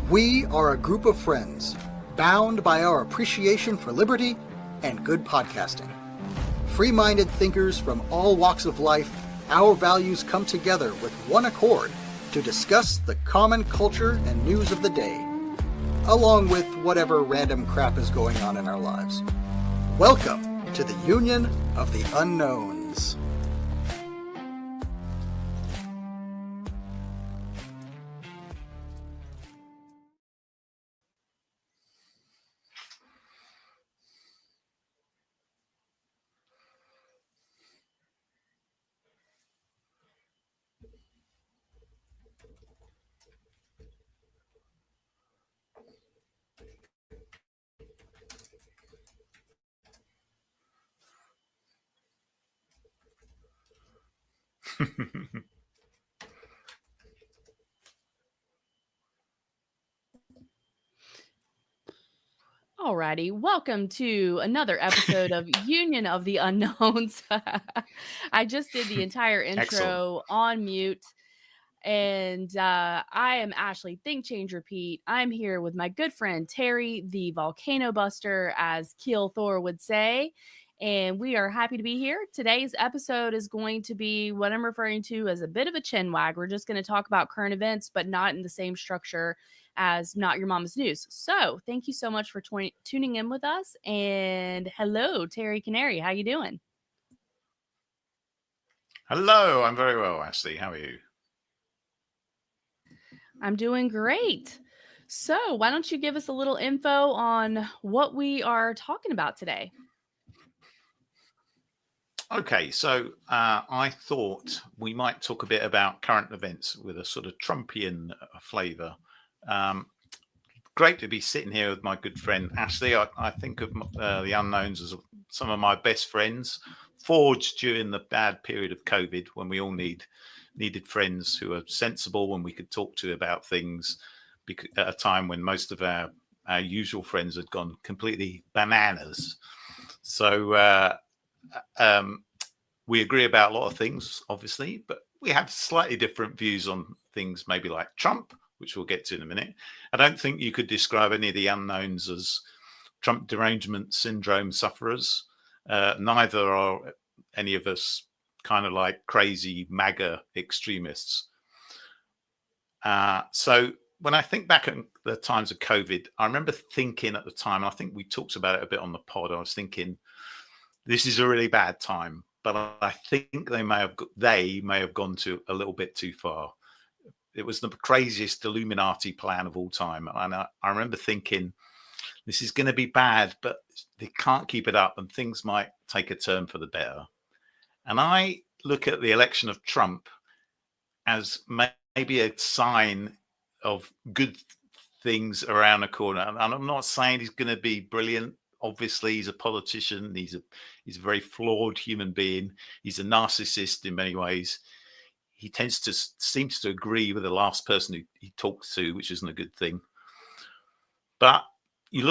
We are a group of friends, bound by our appreciation for liberty and good podcasting. Free-minded thinkers from all walks of life, our values come together with one accord to discuss the common culture and news of the day, along with whatever random crap is going on in our lives. Welcome to the Union of the Unknowns. Alrighty, welcome to another episode of Union of the Unknowns. I just did the entire intro Excellent. on mute, and I am Ashley Think Change Repeat. I'm here with my good friend Terry, the Volcano Buster, as Keel Thor would say, and we are happy to be here. Today's episode is going to be what I'm referring to as a bit of a chin wag. We're just going to talk about current events, but not in the same structure as Not Your Mama's News. So thank you so much for tuning in with us. And hello, Terry Canary. How you doing? Hello, I'm very well, Ashley. How are you? I'm doing great. So why don't you give us a little info on what we are talking about today? Okay, so I thought we might talk a bit about current events with a sort of Trumpian flavour. Great to be sitting here with my good friend Ashley. I think of the Unknowns as some of my best friends, forged during the bad period of COVID when we all needed friends who are sensible, when we could talk to about things at a time when most of our usual friends had gone completely bananas. So we agree about a lot of things, obviously, but we have slightly different views on things, maybe like Trump, which we'll get to in a minute. I don't think you could describe any of the Unknowns as Trump derangement syndrome sufferers. Neither are any of us kind of like crazy MAGA extremists. So when I think back at the times of COVID, I remember thinking at the time, I think we talked about it a bit on the pod, I was thinking, this is a really bad time, but I think they may have gone to a little bit too far. It was the craziest Illuminati plan of all time. And I remember thinking, this is going to be bad, but they can't keep it up and things might take a turn for the better. And I look at the election of Trump as maybe a sign of good things around the corner. And I'm not saying he's going to be brilliant. Obviously, he's a politician. He's a very flawed human being. He's a narcissist in many ways. He seems to agree with the last person who he talks to, which isn't a good thing. But I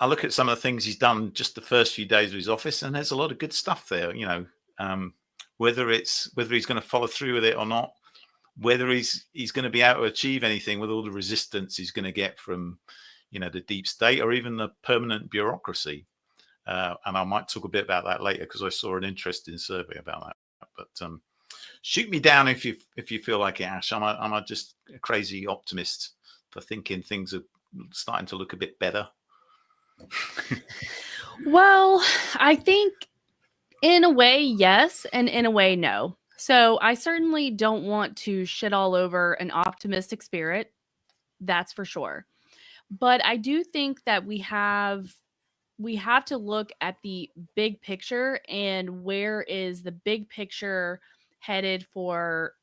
look at some of the things he's done just the first few days of his office, and there's a lot of good stuff there. You know, whether he's going to follow through with it or not, whether he's going to be able to achieve anything with all the resistance he's going to get from, you know, the deep state or even the permanent bureaucracy. And I might talk a bit about that later because I saw an interesting survey about that. But shoot me down if you feel like it, Ash. I'm just a crazy optimist for thinking things are starting to look a bit better. Well, I think in a way, yes, and in a way, no. So I certainly don't want to shit all over an optimistic spirit. That's for sure. But I do think that we have to look at the big picture and where is the big picture headed for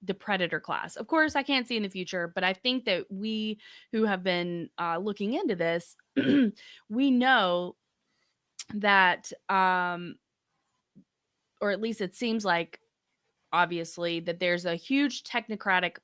the predator class. Of course, I can't see in the future, but I think that we who have been looking into this, we know that, or at least it seems like, obviously, that there's a huge technocratic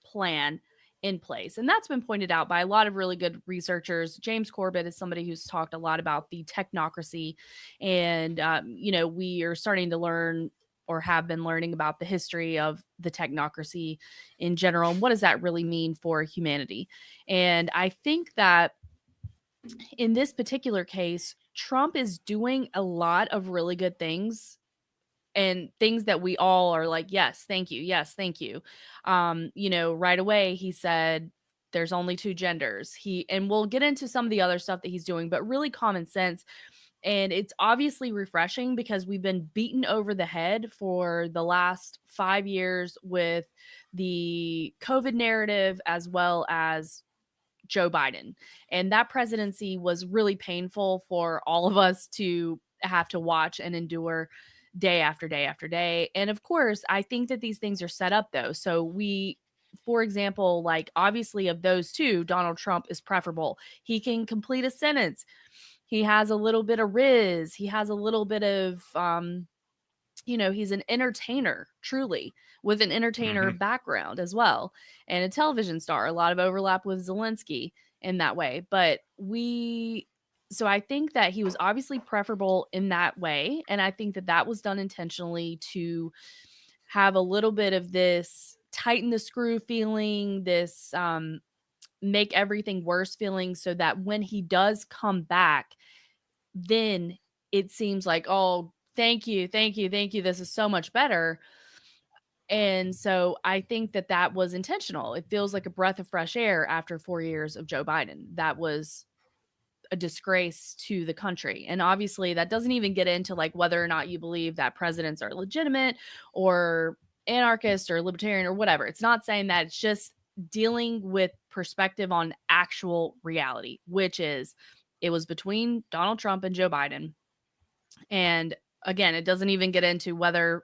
plan in place. And that's been pointed out by a lot of really good researchers. James Corbett is somebody who's talked a lot about the technocracy. And, you know, we are starting to learn or have been learning about the history of the technocracy in general, and what does that really mean for humanity. And I think that in this particular case, Trump is doing a lot of really good things, and things that we all are like, yes, thank you. Yes, thank you. Right away he said there's only two genders. And we'll get into some of the other stuff that he's doing, but really common sense. And it's obviously refreshing because we've been beaten over the head for the last 5 years with the COVID narrative as well as Joe Biden. And that presidency was really painful for all of us to have to watch and endure day after day after day. And of course, I think that these things are set up though. So for example, like obviously of those two, Donald Trump is preferable. He can complete a sentence. He has a little bit of riz. He has a little bit of, he's an entertainer, truly, with an entertainer background as well, and a television star. A lot of overlap with Zelensky in that way. So I think that he was obviously preferable in that way. And I think that that was done intentionally to have a little bit of this tighten the screw feeling, this make everything worse feeling, so that when he does come back, then it seems like, oh, thank you, thank you, thank you. This is so much better. And so I think that that was intentional. It feels like a breath of fresh air after 4 years of Joe Biden. That was a disgrace to the country. And obviously that doesn't even get into like whether or not you believe that presidents are legitimate or anarchist or libertarian or whatever. It's not saying that. It's just dealing with perspective on actual reality, which is it was between Donald Trump and Joe Biden. And again, it doesn't even get into whether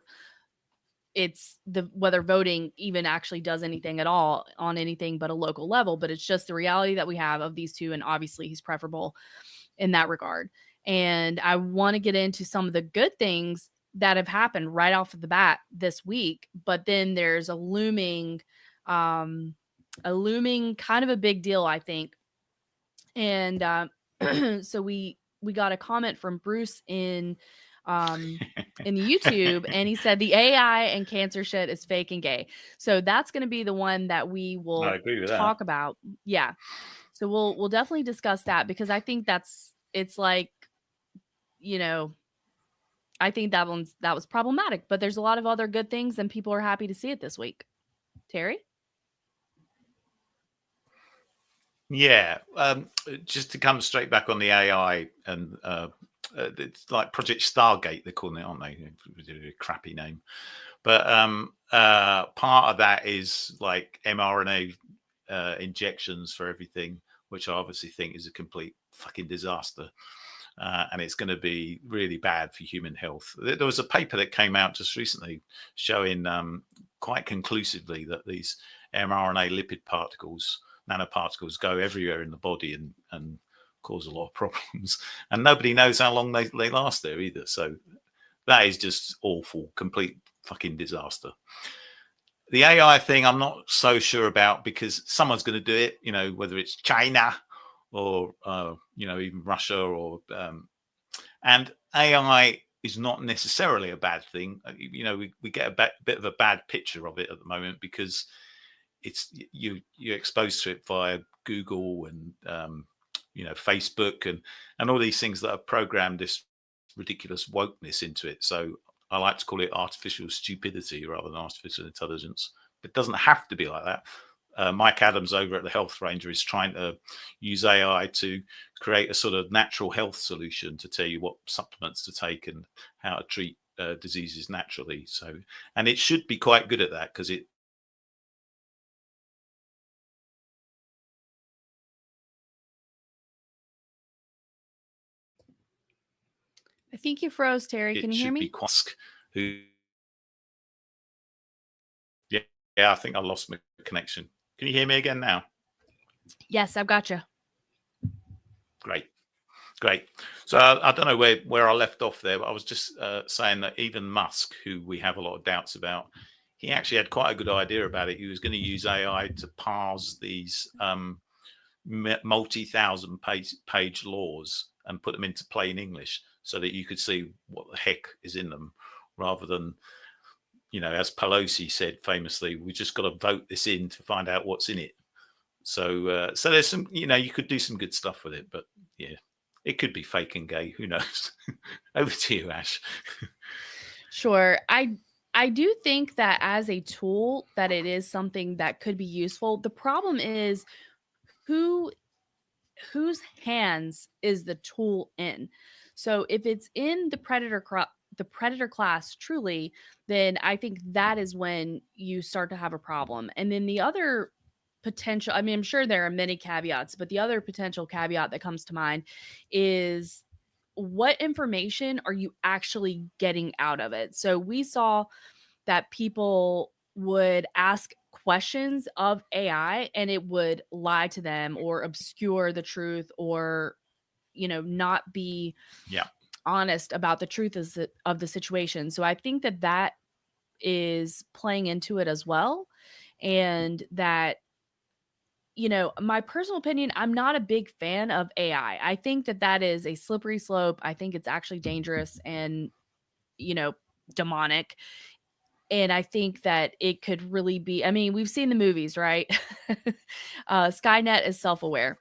whether voting even actually does anything at all on anything but a local level, but it's just the reality that we have of these two. And obviously he's preferable in that regard. And I want to get into some of the good things that have happened right off of the bat this week, but then there's a looming kind of a big deal, I think. And so we got a comment from Bruce in YouTube, and he said the AI and cancer shit is fake and gay. So that's going to be the one that we will talk about. Yeah. So we'll definitely discuss that, because I think it's like, I think that was problematic, but there's a lot of other good things and people are happy to see it this week. Terry? Yeah. Just to come straight back on the AI and it's like Project Stargate, they're calling it, aren't they? A crappy name. But part of that is like mRNA injections for everything, which I obviously think is a complete fucking disaster. And it's going to be really bad for human health. There was a paper that came out just recently showing quite conclusively that these mRNA lipid particles, nanoparticles, go everywhere in the body and cause a lot of problems, and nobody knows how long they last there either. So that is just awful, complete fucking disaster. The AI thing I'm not so sure about, because someone's going to do it, whether it's China or even Russia, or and AI is not necessarily a bad thing. We get a bit of a bad picture of it at the moment, because it's you're exposed to it via Google and Facebook and all these things that have programmed this ridiculous wokeness into it. So I like to call it artificial stupidity rather than artificial intelligence. It doesn't have to be like that. Mike Adams over at the Health Ranger is trying to use AI to create a sort of natural health solution to tell you what supplements to take and how to treat diseases naturally. So, and it should be quite good at that, because it I think you froze, Terry. Can you hear me? Yeah, I think I lost my connection. Can you hear me again now? Yes, I've got you. Great. So I don't know where I left off there, but I was just saying that even Musk, who we have a lot of doubts about, he actually had quite a good idea about it. He was going to use AI to parse these multi-thousand page laws and put them into plain English, so that you could see what the heck is in them, rather than as Pelosi said famously, we just got to vote this in to find out what's in it. So there's some, you could do some good stuff with it, but yeah, it could be fake and gay. Who knows? Over to you, Ash. Sure. I do think that as a tool that it is something that could be useful. The problem is whose hands is the tool in? So if it's in the predator class truly, then I think that is when you start to have a problem. And then the other potential, I mean, I'm sure there are many caveats, but the other potential caveat that comes to mind is what information are you actually getting out of it? So we saw that people would ask questions of AI and it would lie to them or obscure the truth or, not be honest about the truth of the situation. So I think that is playing into it as well. And that, my personal opinion, I'm not a big fan of AI. I think that is a slippery slope. I think it's actually dangerous and, demonic. And I think that it could really be, I mean, we've seen the movies, right? Skynet is self-aware.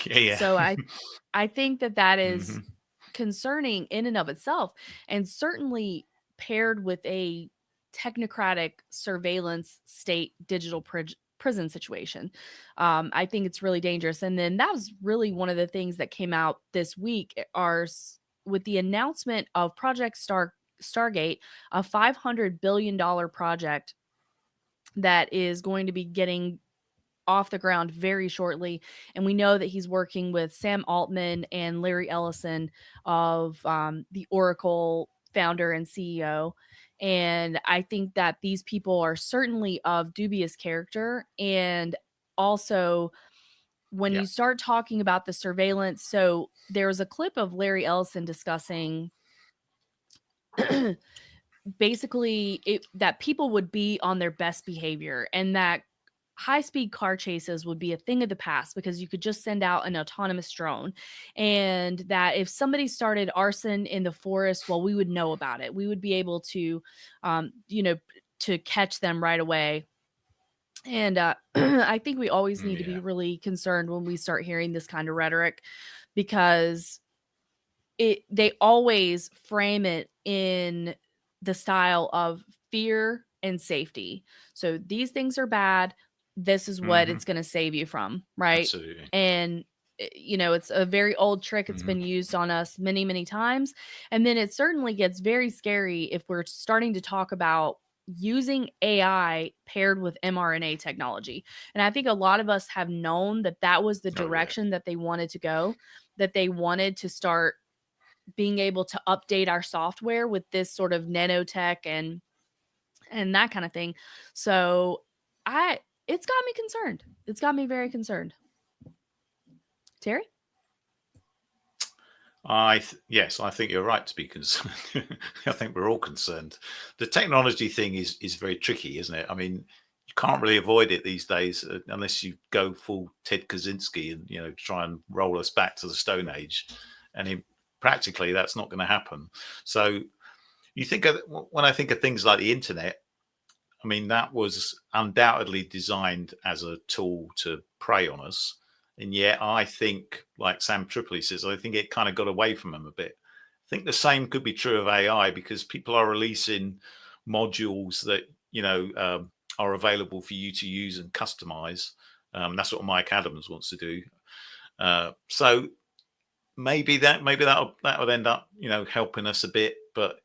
Yeah. So I think that is Mhm. concerning in and of itself, and certainly paired with a technocratic surveillance state digital prison situation. I think it's really dangerous. And then that was really one of the things that came out this week with the announcement of Project Stargate, a $500 billion project that is going to be getting off the ground very shortly. And we know that he's working with Sam Altman and Larry Ellison of the Oracle founder and CEO. And I think that these people are certainly of dubious character. And also, when you start talking about the surveillance, so there was a clip of Larry Ellison discussing basically that people would be on their best behavior and that high-speed car chases would be a thing of the past because you could just send out an autonomous drone, and that if somebody started arson in the forest, well, we would know about it. We would be able to, to catch them right away. And I think we always need to be really concerned when we start hearing this kind of rhetoric, because they always frame it in the style of fear and safety. So these things are bad. This is what it's going to save you from, right? Absolutely. And it's a very old trick. It's been used on us many, many times. And then it certainly gets very scary if we're starting to talk about using AI paired with mRNA technology. And I think a lot of us have known that was the direction that they wanted to go, that they wanted to start being able to update our software with this sort of nanotech and that kind of thing. So it's got me concerned. It's got me very concerned. Terry? Yes, I think you're right to be concerned. I think we're all concerned. The technology thing is very tricky, isn't it? I mean, you can't really avoid it these days unless you go full Ted Kaczynski and try and roll us back to the Stone Age. And practically, that's not going to happen. So you think when I think of things like the internet, I mean, that was undoubtedly designed as a tool to prey on us. And yet I think, like Sam Tripoli says, I think it kind of got away from them a bit. I think the same could be true of AI, because people are releasing modules that, are available for you to use and customize. That's what Mike Adams wants to do. So maybe that would end up, helping us a bit. But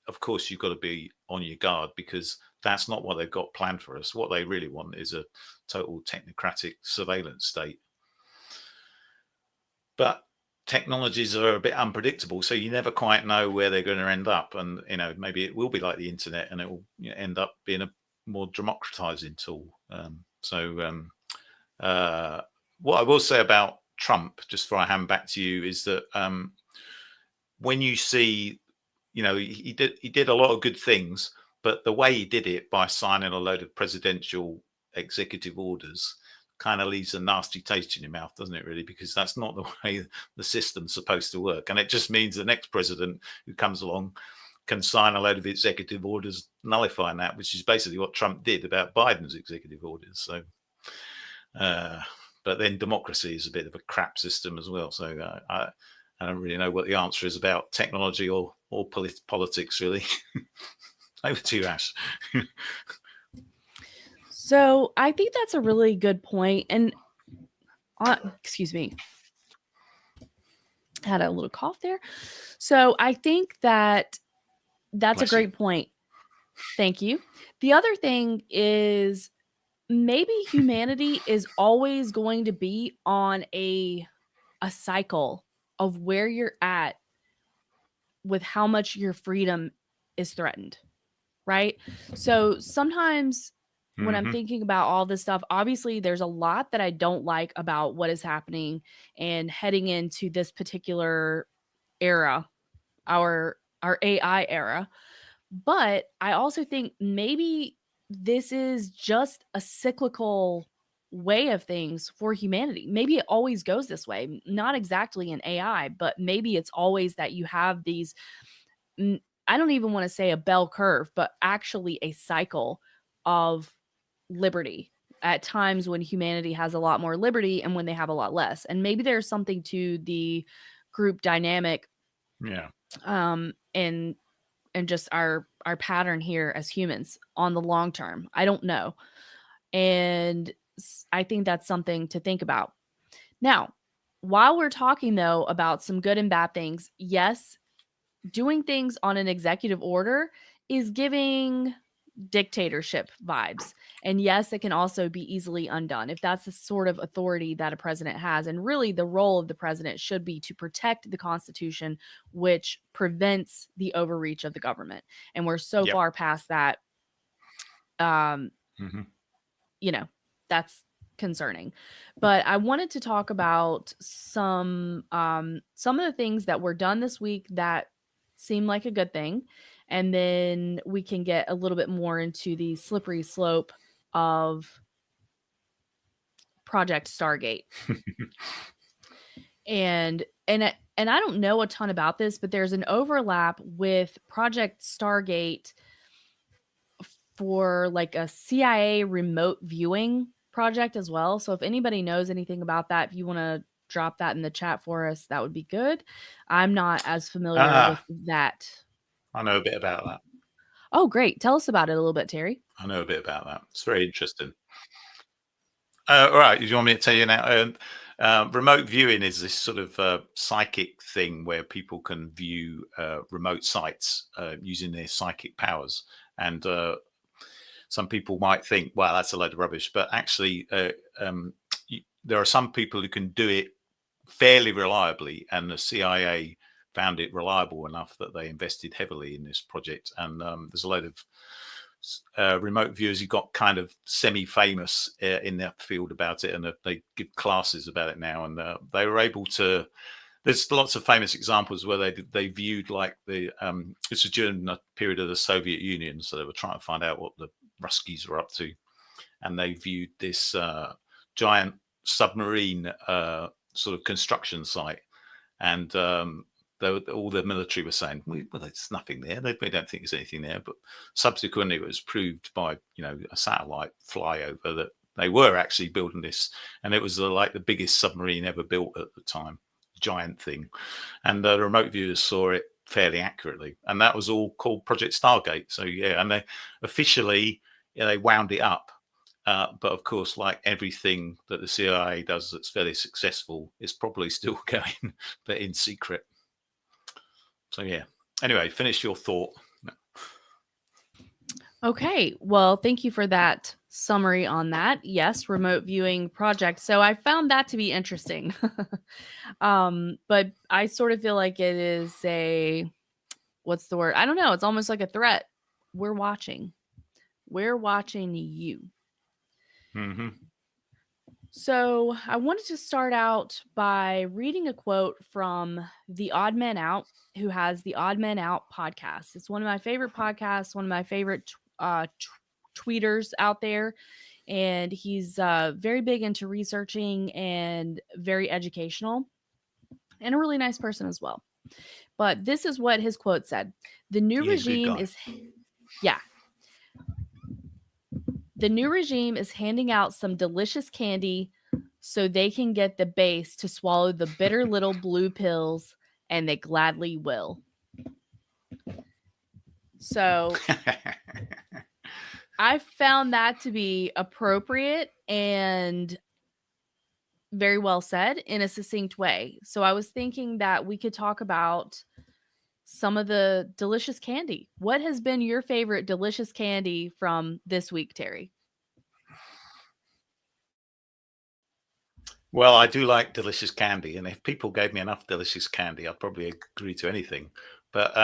of course, you've got to be on your guard, because that's not what they've got planned for us. What they really want is a total technocratic surveillance state. But technologies are a bit unpredictable, so you never quite know where they're going to end up. And maybe it will be like the internet, and it will end up being a more democratizing tool. What I will say about Trump, just before I hand back to you, is that when you see, he did a lot of good things, but the way he did it, by signing a load of presidential executive orders, kind of leaves a nasty taste in your mouth, doesn't it, really? Because that's not the way the system's supposed to work. And it just means the next president who comes along can sign a load of executive orders nullifying that, which is basically what Trump did about Biden's executive orders. So, but then democracy is a bit of a crap system as well. So I don't really know what the answer is about technology or politics, really. Over to you, Ash. So I think that's a really good point. And excuse me, had a little cough there. So I think that's Bless a great you. point. Thank you. The other thing is maybe humanity is always going to be on a cycle of where you're at with how much your freedom is threatened, right? So sometimes when I'm thinking about all this stuff, obviously there's a lot that I don't like about what is happening and heading into this particular era, our AI era. But I also think maybe this is just a cyclical way of things for humanity. Maybe it always goes this way, not exactly in AI, but maybe it's always that you have these, I don't even want to say a bell curve, but actually a cycle of liberty at times when humanity has a lot more liberty and when they have a lot less. And maybe there's something to the group dynamic. Yeah. And just our pattern here as humans on the long term. I don't know. And I think that's something to think about. Now, while we're talking though about some good and bad things, yes, doing things on an executive order is giving dictatorship vibes. And yes, it can also be easily undone if that's the sort of authority that a president has. And really, the role of the president should be to protect the Constitution, which prevents the overreach of the government. And we're so far past that. That's concerning. But I wanted to talk about some of the things that were done this week that seem like a good thing. And then we can get a little bit more into the slippery slope of Project Stargate. and I don't know a ton about this, but there's an overlap with Project Stargate for like a CIA remote viewing project as well. So if anybody knows anything about that, if you want to drop that in the chat for us, that would be good. I'm not as familiar with that. I know a bit about that. Oh, great. Tell us about it a little bit, Terry. I know a bit about that. It's very interesting. All right. Do you want me to tell you now? Remote viewing is this sort of psychic thing where people can view remote sites using their psychic powers. And some people might think, well, that's a load of rubbish. But actually, there are some people who can do it fairly reliably. And the CIA found it reliable enough that they invested heavily in this project. And there's a load of remote viewers who got kind of semi-famous in their field about it, and they give classes about it now. And they were able to. There's lots of famous examples where they viewed like this was during the period of the Soviet Union, so they were trying to find out what the Ruskies were up to, and they viewed this giant submarine sort of construction site, and all the military were saying, well, there's nothing there. They don't think there's anything there. But subsequently, it was proved by a satellite flyover that they were actually building this, and it was like the biggest submarine ever built at the time, giant thing. And the remote viewers saw it fairly accurately, and that was all called Project Stargate. So yeah, and they officially they wound it up. But of course, like everything that the CIA does that's fairly successful, it's probably still going, but in secret. So yeah. Anyway, finish your thought. Okay. Well, thank you for that summary on that. Yes, remote viewing project. So I found that to be interesting. But I sort of feel like it is what's the word? I don't know. It's almost like a threat. We're watching. We're watching you. Mm-hmm. So I wanted to start out by reading a quote from The Odd Man Out, who has the Odd Man Out podcast. It's one of my favorite podcasts, one of my favorite tweeters out there. And he's very big into researching and very educational and a really nice person as well. But this is what his quote said. The new regime is, yeah. The new regime is handing out some delicious candy so they can get the base to swallow the bitter little blue pills, and they gladly will. So I found that to be appropriate and very well said in a succinct way. So I was thinking that we could talk about some of the delicious candy. What has been your favorite delicious candy from this week, Terry? Well, I do like delicious candy, and if people gave me enough delicious candy, I'd probably agree to anything. But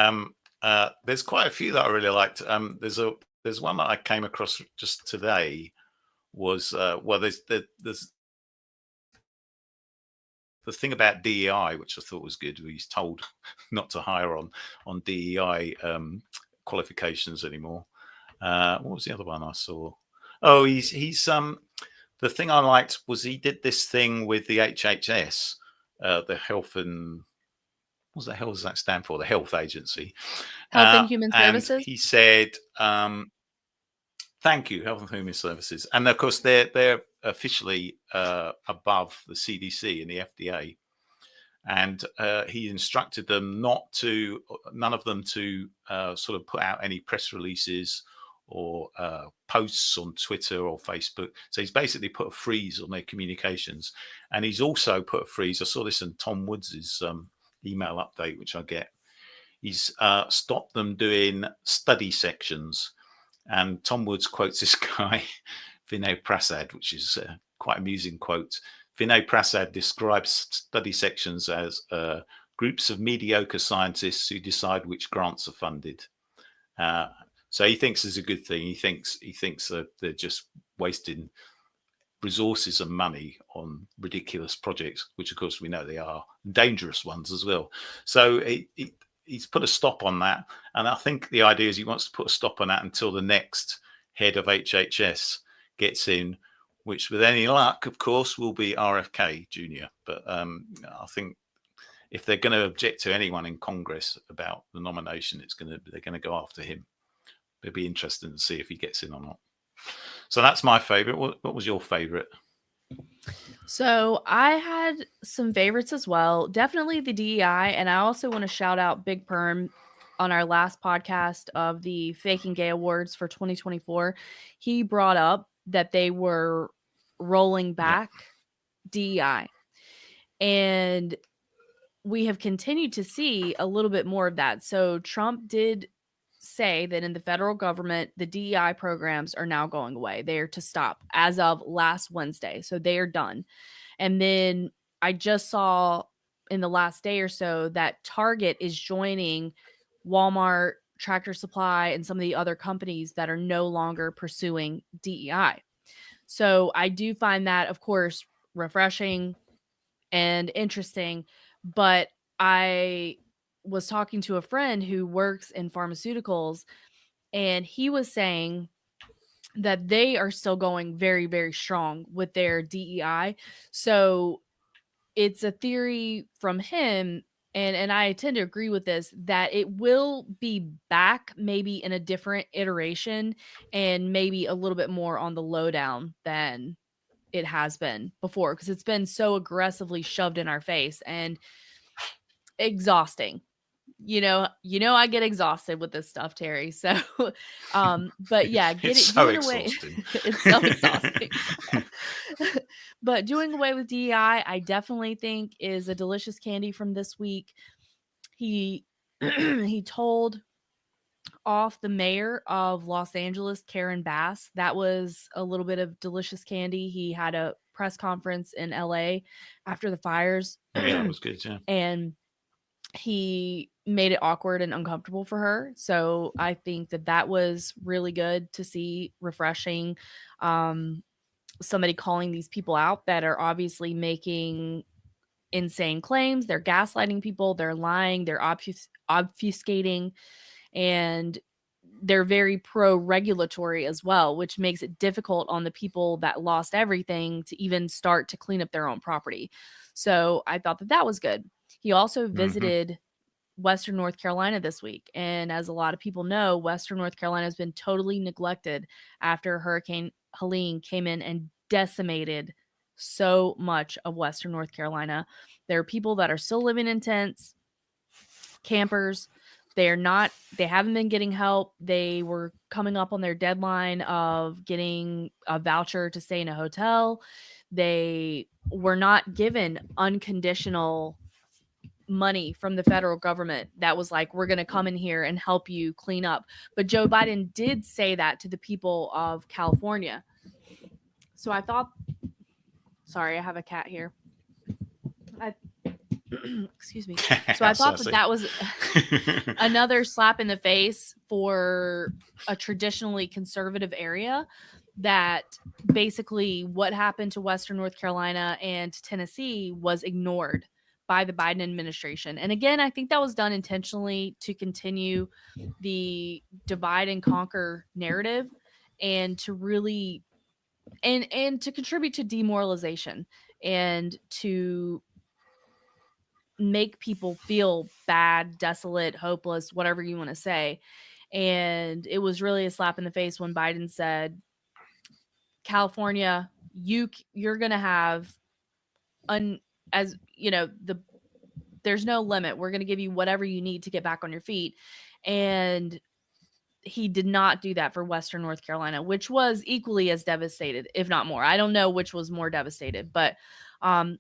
there's quite a few that I really liked. There's one that I came across just today. Was there's the thing about DEI, which I thought was good, where he's told not to hire on DEI qualifications anymore. What was the other one I saw? Oh, he's the thing I liked was he did this thing with the HHS, the Health and what the hell does that stand for? The Health Agency, Health and Human Services. And he said, "Thank you, Health and Human Services." And of course, they're officially above the CDC and the FDA. And he instructed them none of them to sort of put out any press releases or posts on Twitter or Facebook. So he's basically put a freeze on their communications. And he's also put a freeze. I saw this in Tom Woods' email update, which I get. He's stopped them doing study sections. And Tom Woods quotes this guy, Vinay Prasad, which is quite an amusing quote. Vinay Prasad describes study sections as groups of mediocre scientists who decide which grants are funded. So he thinks it's a good thing. He thinks that they're just wasting resources and money on ridiculous projects, which of course we know they are, dangerous ones as well. So he's put a stop on that. And I think the idea is he wants to put a stop on that until the next head of HHS gets in, which with any luck, of course, will be RFK Jr. But I think if they're going to object to anyone in Congress about the nomination, they're going to go after him. It'll be interesting to see if he gets in or not. So that's my favorite. What was your favorite? So I had some favorites as well. Definitely the DEI. And I also want to shout out Big Perm on our last podcast of the Faking Gay Awards for 2024. He brought up that they were rolling back DEI. And we have continued to see a little bit more of that. So Trump did say that in the federal government, the DEI programs are now going away. They are to stop as of last Wednesday. So they are done. And then I just saw in the last day or so that Target is joining Walmart, Tractor Supply, and some of the other companies that are no longer pursuing DEI. So I do find that, of course, refreshing and interesting. But I was talking to a friend who works in pharmaceuticals, and he was saying that they are still going very, very strong with their DEI. So it's a theory from him, and I tend to agree with this, that it will be back maybe in a different iteration and maybe a little bit more on the lowdown than it has been before, because it's been so aggressively shoved in our face and exhausting. You know, I get exhausted with this stuff, Terry. So, but yeah, It's so doing away. exhausting. It's so exhausting. But doing away with DEI, I definitely think is a delicious candy from this week. He told off the mayor of Los Angeles, Karen Bass. That was a little bit of delicious candy. He had a press conference in LA after the fires. Yeah, that was good. Yeah, and he made it awkward and uncomfortable for her. So I think that was really good to see, refreshing. Somebody calling these people out that are obviously making insane claims. They're gaslighting people. They're lying. They're obfuscating. And they're very pro-regulatory as well, which makes it difficult on the people that lost everything to even start to clean up their own property. So I thought that was good. He also visited Western North Carolina this week. And as a lot of people know, Western North Carolina has been totally neglected after Hurricane Helene came in and decimated so much of Western North Carolina. There are people that are still living in tents, campers. They haven't been getting help. They were coming up on their deadline of getting a voucher to stay in a hotel. They were not given unconditional money from the federal government that was like, we're going to come in here and help you clean up. But Joe Biden did say that to the people of California. So I thought, sorry, I have a cat here. Excuse me. So I thought that was another slap in the face for a traditionally conservative area, that basically what happened to Western North Carolina and Tennessee was ignored by the Biden administration. And again, I think that was done intentionally to continue the divide and conquer narrative, and to really and to contribute to demoralization and to make people feel bad, desolate, hopeless, whatever you want to say. And it was really a slap in the face when Biden said, California, you're going to have there's no limit. We're going to give you whatever you need to get back on your feet. And he did not do that for Western North Carolina, which was equally as devastated, if not more. I don't know which was more devastated, but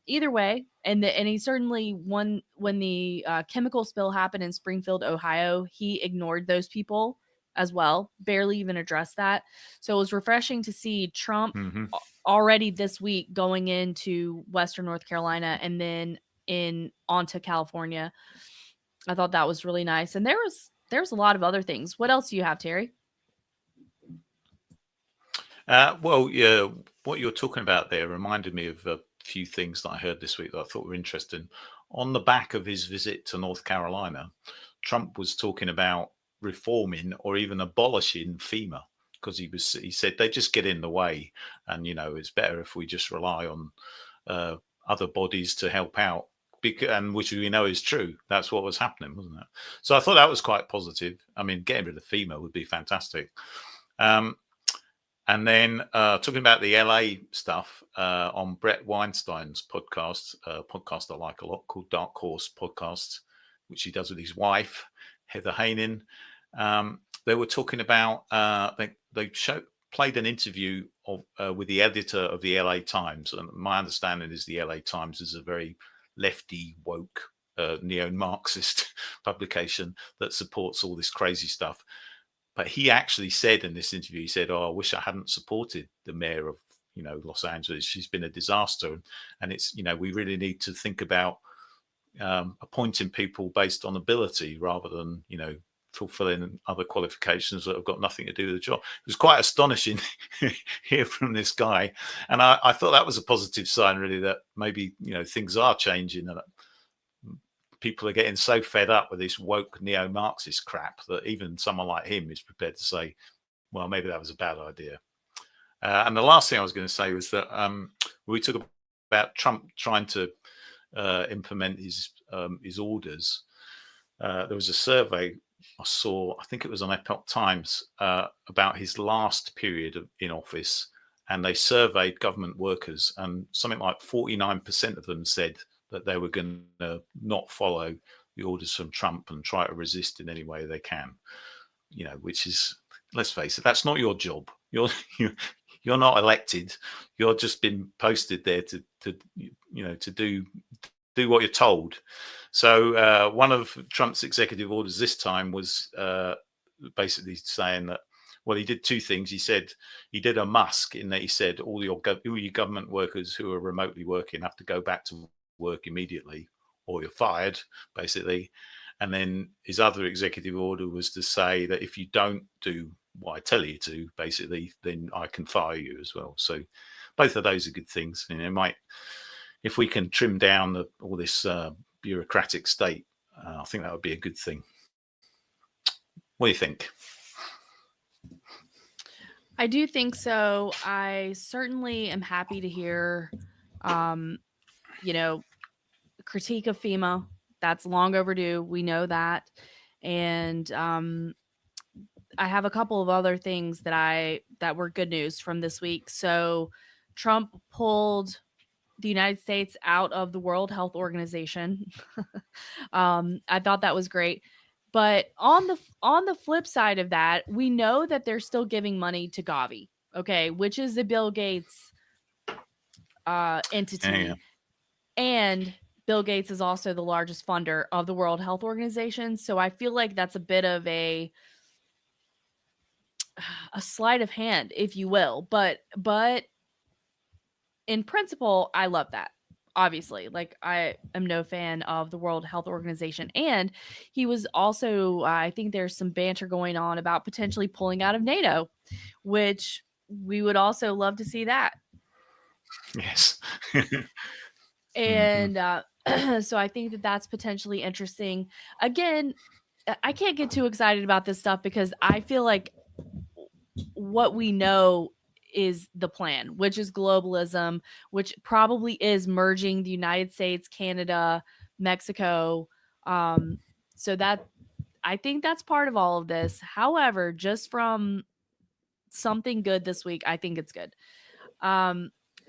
either way. And he certainly when the chemical spill happened in Springfield, Ohio, he ignored those people as well, barely even addressed that. So it was refreshing to see Trump already this week going into Western North Carolina and then onto California. I thought that was really nice. And there's a lot of other things. What else do you have, Terry? Well, yeah, what you're talking about there reminded me of a few things that I heard this week that I thought were interesting. On the back of his visit to North Carolina, Trump was talking about reforming or even abolishing FEMA, because he said they just get in the way, and it's better if we just rely on other bodies to help out. And which we know is true. That's what was happening, wasn't it? So I thought that was quite positive. I mean, getting rid of FEMA would be fantastic. And then talking about the LA stuff on Brett Weinstein's podcast, a podcast I like a lot called Dark Horse Podcast, which he does with his wife, Heather Haining. They were talking about, they played an interview with the editor of the LA Times. And my understanding is the LA Times is a very lefty, woke, neo-Marxist publication that supports all this crazy stuff. But he actually said in this interview, he said, I wish I hadn't supported the mayor of, Los Angeles. She's been a disaster. And it's, we really need to think about appointing people based on ability rather than, fulfilling other qualifications that have got nothing to do with the job. It was quite astonishing to hear from this guy. And I thought that was a positive sign, really, that maybe, things are changing and people are getting so fed up with this woke neo-Marxist crap that even someone like him is prepared to say, well, maybe that was a bad idea. And the last thing I was going to say was that we talk about Trump trying to implement his orders. There was a survey I saw, I think it was on Epoch Times, about his last period in office, and they surveyed government workers, and something like 49% of them said that they were going to not follow the orders from Trump and try to resist in any way they can. Which is, let's face it, that's not your job. You're not elected. You're just been posted there to do what you're told. So one of Trump's executive orders this time was basically saying that, well, he did two things. He did a Musk, in that he said all your government workers who are remotely working have to go back to work immediately or you're fired, basically. And then his other executive order was to say that if you don't do what I tell you to, basically, then I can fire you as well. So both of those are good things. And it might, if we can trim down all this bureaucratic state, I think that would be a good thing. What do you think? I do think so. I certainly am happy to hear, critique of FEMA. That's long overdue. We know that. And I have a couple of other things that were good news from this week. So Trump pulled the United States out of the World Health Organization. I thought that was great. But on the flip side of that, we know that they're still giving money to Gavi, okay, which is the Bill Gates entity. Yeah. And Bill Gates is also the largest funder of the World Health Organization. So I feel like that's a bit of a sleight of hand, if you will. But in principle, I love that. Obviously, like I am no fan of the World Health Organization. And he was also, I think there's some banter going on about potentially pulling out of NATO, which we would also love to see that. Yes. And so I think that that's potentially interesting. Again, I can't get too excited about this stuff because I feel like what we know is the plan, which is globalism, which probably is merging the United States, Canada, Mexico. So that I think that's part of all of this. However, just from something good this week, I think it's good.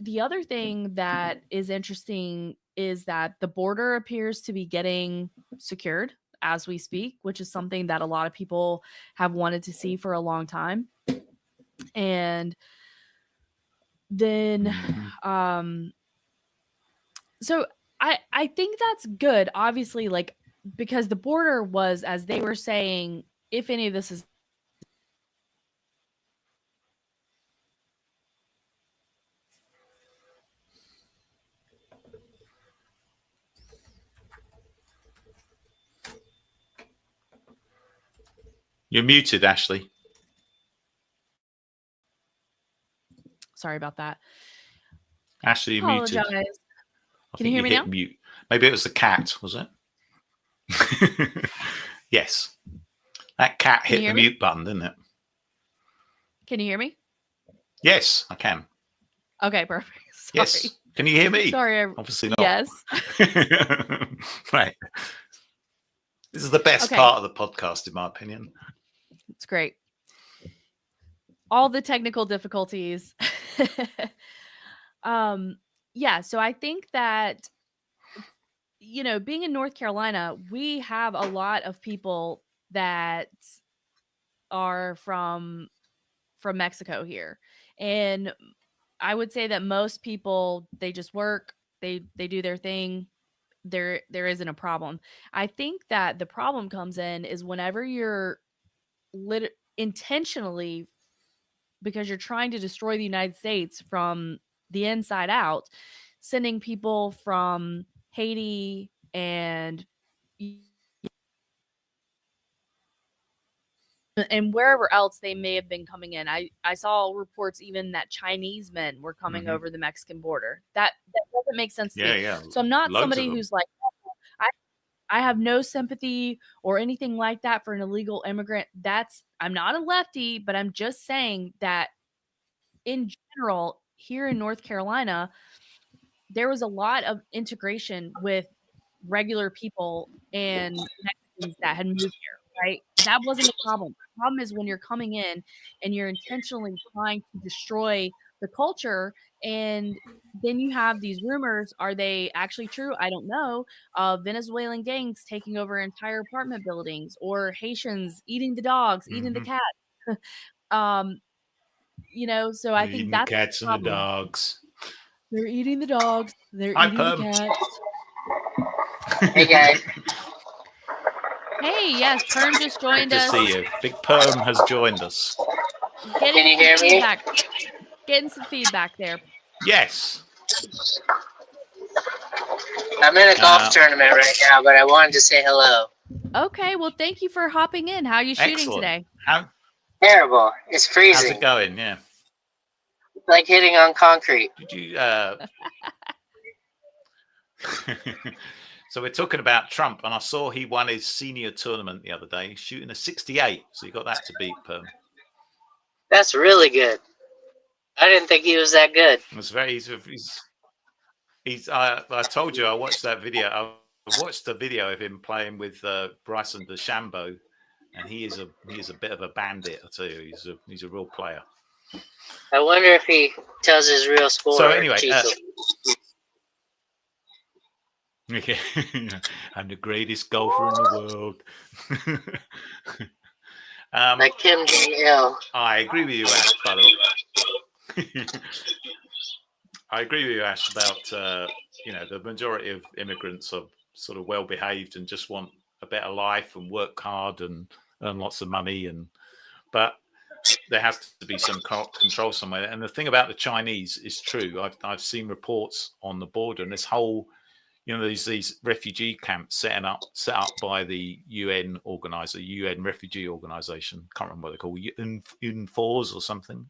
The other thing that is interesting is that the border appears to be getting secured as we speak, which is something that a lot of people have wanted to see for a long time. And then so I think that's good, obviously, like because the border was, as they were saying, if any of this is You're muted, Ashley. sorry about that. Ashley, you're muted. Apologize. I Can think you hear me hit now? mute. Maybe it was the cat, was it? Yes. That cat Can you hit the hear me? mute button, didn't it? Can you hear me? Yes, I can. Okay, perfect. Sorry. Yes. Can you hear me? Sorry. Obviously not. Yes. Right. This is the best part of the podcast, in my opinion. It's great. All the technical difficulties. Yeah, so I think that, you know, being in North Carolina, we have a lot of people that are from Mexico here. And I would say that most people, they just work, they do their thing. There isn't a problem. I think that the problem comes in is whenever you're intentionally, because you're trying to destroy the United States from the inside out, sending people from Haiti and wherever else they may have been coming in. I saw reports even that Chinese men were coming over the Mexican border. That doesn't make sense to me. Yeah. So I'm not Loads somebody of them. who's like, I have no sympathy or anything like that for an illegal immigrant. I'm not a lefty, but I'm just saying that in general, here in North Carolina, there was a lot of integration with regular people and Mexicans that had moved here, right? That wasn't a problem. The problem is when you're coming in and you're intentionally trying to destroy the culture, and then you have these rumors. Are they actually true? I don't know. Venezuelan gangs taking over entire apartment buildings, or Haitians eating the dogs, eating the cat. You know, so I think Eating the that's cats the and the problem. dogs. They're eating the dogs. They're Hi, eating Perm. the cats. Hey guys. Hey, yes, Perm just joined Good to us. see you. Big Perm has joined us. Can you hear me? Getting some feedback there. Yes. I'm in a golf tournament right now, but I wanted to say hello. Okay, well, thank you for hopping in. How are you shooting Excellent. today? Terrible. It's How's freezing. it going? Yeah. Like hitting on concrete. Did you? So we're talking about Trump, and I saw he won his senior tournament the other day, shooting a 68. So you got that to beat, Perm. That's really good. I didn't think he was that good. It was very. He's I told you I watched that video. I watched the video of him playing with Bryson DeChambeau, and he is a bit of a bandit. I tell you, he's a real player. I wonder if he tells his real score. So anyway, Chico. I'm the greatest golfer in the world. Like Kim Jong-il. I agree with you, Ash. By the way, I agree with you, Ash, about the majority of immigrants are sort of well behaved and just want a better life and work hard and earn lots of money, but there has to be some control somewhere. And the thing about the Chinese is true. I've seen reports on the border, and this whole, these refugee camps set up by the UN refugee organization. Can't remember what they're called, UNFORS or something.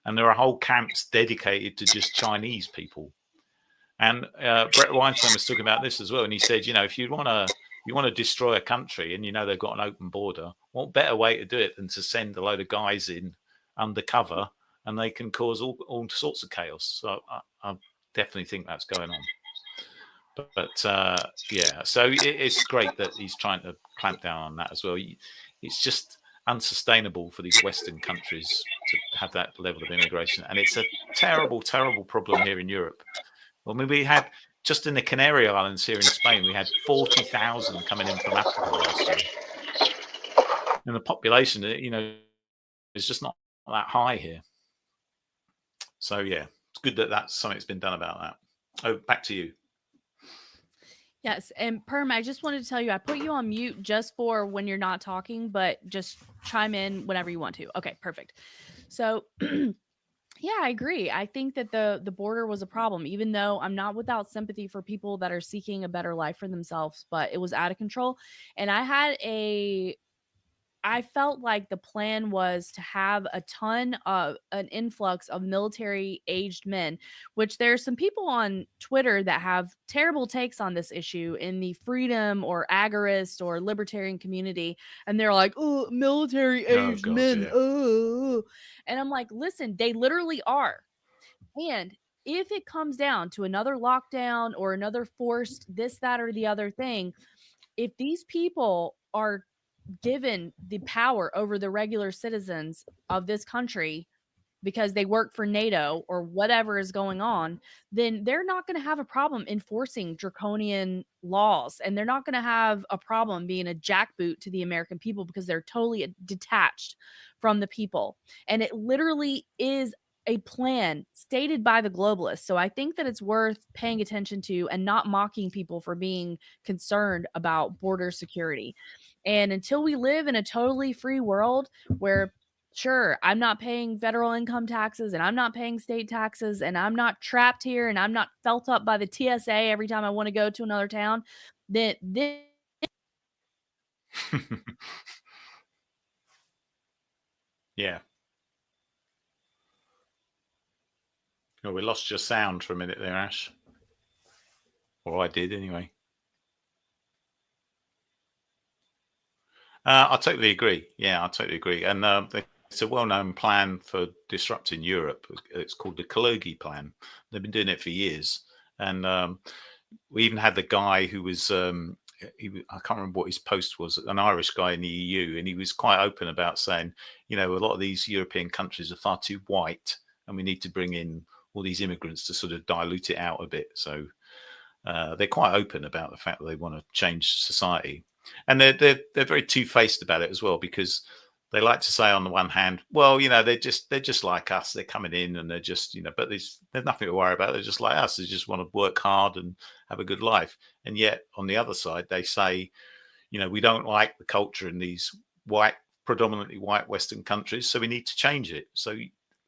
And there are whole camps dedicated to just Chinese people. And Brett Weinstein was talking about this as well, and he said, if you want to destroy a country and they've got an open border, what better way to do it than to send a load of guys in undercover, and they can cause all sorts of chaos. So I definitely think that's going on. But so it's great that he's trying to clamp down on that as well. It's just unsustainable for these Western countries to have that level of immigration, and it's a terrible, terrible problem here in Europe. Well, we had, just in the Canary Islands here in Spain, we had 40,000 coming in from Africa last year. And the population, is just not that high here. So, yeah, it's good that something's been done about that. Oh, back to you. Yes, and Perm, I just wanted to tell you, I put you on mute just for when you're not talking, but just chime in whenever you want to. Okay, perfect. So, yeah, I agree. I think that the border was a problem, even though I'm not without sympathy for people that are seeking a better life for themselves, but it was out of control. And I felt like the plan was to have an influx of military aged men, which there's some people on Twitter that have terrible takes on this issue in the freedom or agorist or libertarian community. And they're like, oh, military aged men. Yeah. Oh. And I'm like, listen, they literally are. And if it comes down to another lockdown or another forced this, that, or the other thing, if these people are given the power over the regular citizens of this country because they work for NATO or whatever is going on, then they're not going to have a problem enforcing draconian laws, and they're not going to have a problem being a jackboot to the American people because they're totally detached from the people. And it literally is a plan stated by the globalists. So I think that it's worth paying attention to and not mocking people for being concerned about border security. And until we live in a totally free world where, sure, I'm not paying federal income taxes and I'm not paying state taxes and I'm not trapped here and I'm not felt up by the TSA every time I want to go to another town, then Yeah. Oh, we lost your sound for a minute there, Ash. Or I did anyway. I totally agree. Yeah, I totally agree. And it's a well-known plan for disrupting Europe. It's called the Kalergi Plan. They've been doing it for years. And we even had the guy who was, I can't remember what his post was, an Irish guy in the EU. And he was quite open about saying, a lot of these European countries are far too white, and we need to bring in all these immigrants to sort of dilute it out a bit. So they're quite open about the fact that they want to change society. And they're very two-faced about it as well, because they like to say on the one hand, well, they're just like us. They're coming in and they're just, but there's nothing to worry about. They're just like us. They just want to work hard and have a good life. And yet on the other side, they say, we don't like the culture in these predominantly white Western countries, so we need to change it. So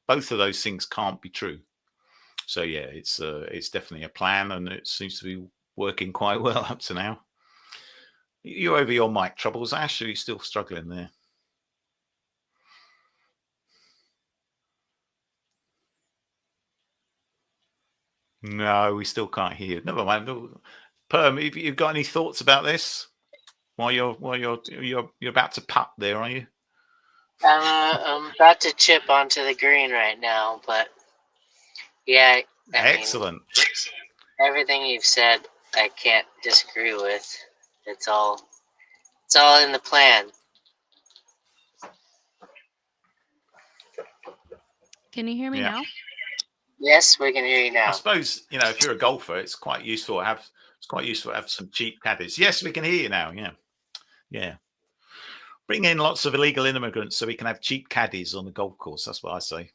both of those things can't be true. So yeah, it's definitely a plan, and it seems to be working quite well up to now. You over your mic troubles, Ash? Or are you still struggling there? No, we still can't hear you. Never mind. Perm, have you got any thoughts about this? While you're about to putt there, are you? I'm about to chip onto the green right now, but yeah. Excellent. Everything you've said I can't disagree with. It's all in the plan. Can you hear me now? Yes, we can hear you I now. suppose, if you're a golfer, it's quite useful to have some cheap caddies. Yes, we can hear you now. Yeah. Bring in lots of illegal immigrants so we can have cheap caddies on the golf course. That's what I say.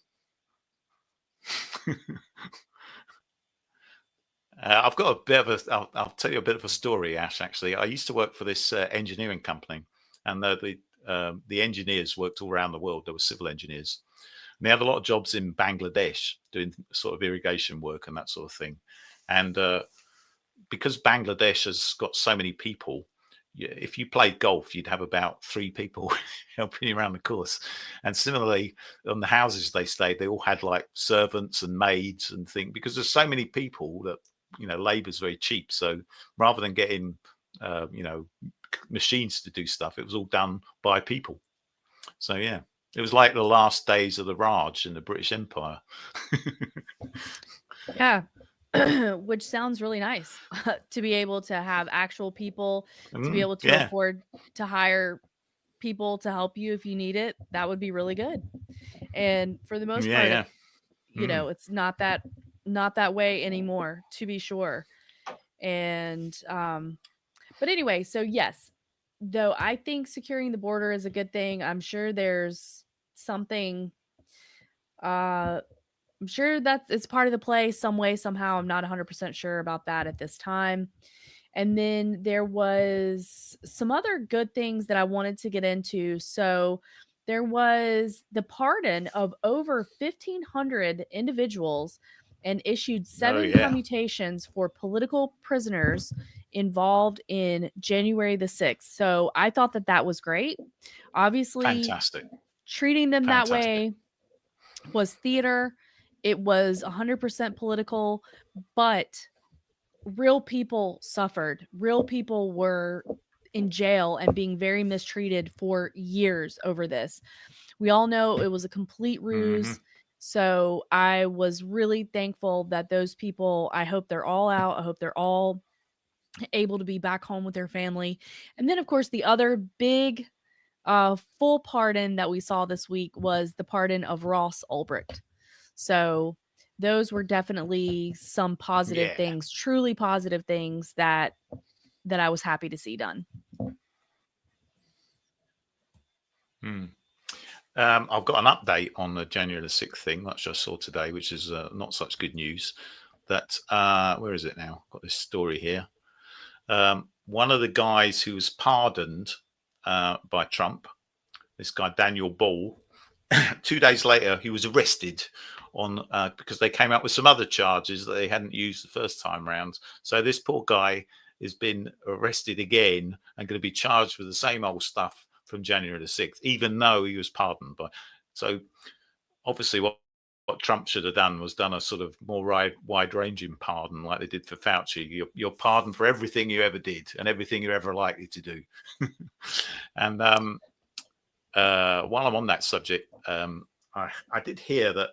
I've got a bit of I'll tell you a bit of a story, Ash. Actually, I used to work for this engineering company, and the engineers worked all around the world. There were civil engineers, and they had a lot of jobs in Bangladesh doing sort of irrigation work and that sort of thing. And because Bangladesh has got so many people, if you played golf, you'd have about 3 people helping you around the course. And similarly, on the houses they stayed, they all had like servants and maids and things, because there's so many people that, labor's very cheap. So rather than getting, machines to do stuff, it was all done by people. So yeah, it was like the last days of the Raj in the British Empire. Yeah. Which sounds really nice to be able to have actual people, to be able to afford to hire people to help you if you need it. That would be really good. And for the most part, it's not that way anymore, to be sure. And but anyway, so yes, though I think securing the border is a good thing. I'm sure there's something I'm sure that it's part of the play some way, somehow. I'm not 100% sure about that at this time. And then there was some other good things that I wanted to get into. So there was the pardon of over 1,500 individuals and issued 7 commutations for political prisoners involved in January the 6th. So I thought that was great. Obviously, fantastic. Treating them that way was theater. It was 100% political, but real people suffered. Real people were in jail and being very mistreated for years over this. We all know it was a complete ruse. Mm-hmm. So I was really thankful that those people, I hope they're all out. I hope they're all able to be back home with their family. And then, of course, the other big full pardon that we saw this week was the pardon of Ross Ulbricht. So those were definitely some positive things, truly positive things that I was happy to see done. I've got an update on the January the 6th thing, which I saw today, which is not such good news. That where is it now? I've got this story here. One of the guys who was pardoned by Trump, this guy Daniel Ball, 2 days later he was arrested on because they came up with some other charges that they hadn't used the first time round. So this poor guy has been arrested again and going to be charged with the same old stuff from January the 6th, even though he was pardoned. So obviously what Trump should have done was done a sort of more wide-ranging pardon like they did for Fauci. You're pardoned for everything you ever did and everything you're ever likely to do. And while I'm on that subject, I did hear that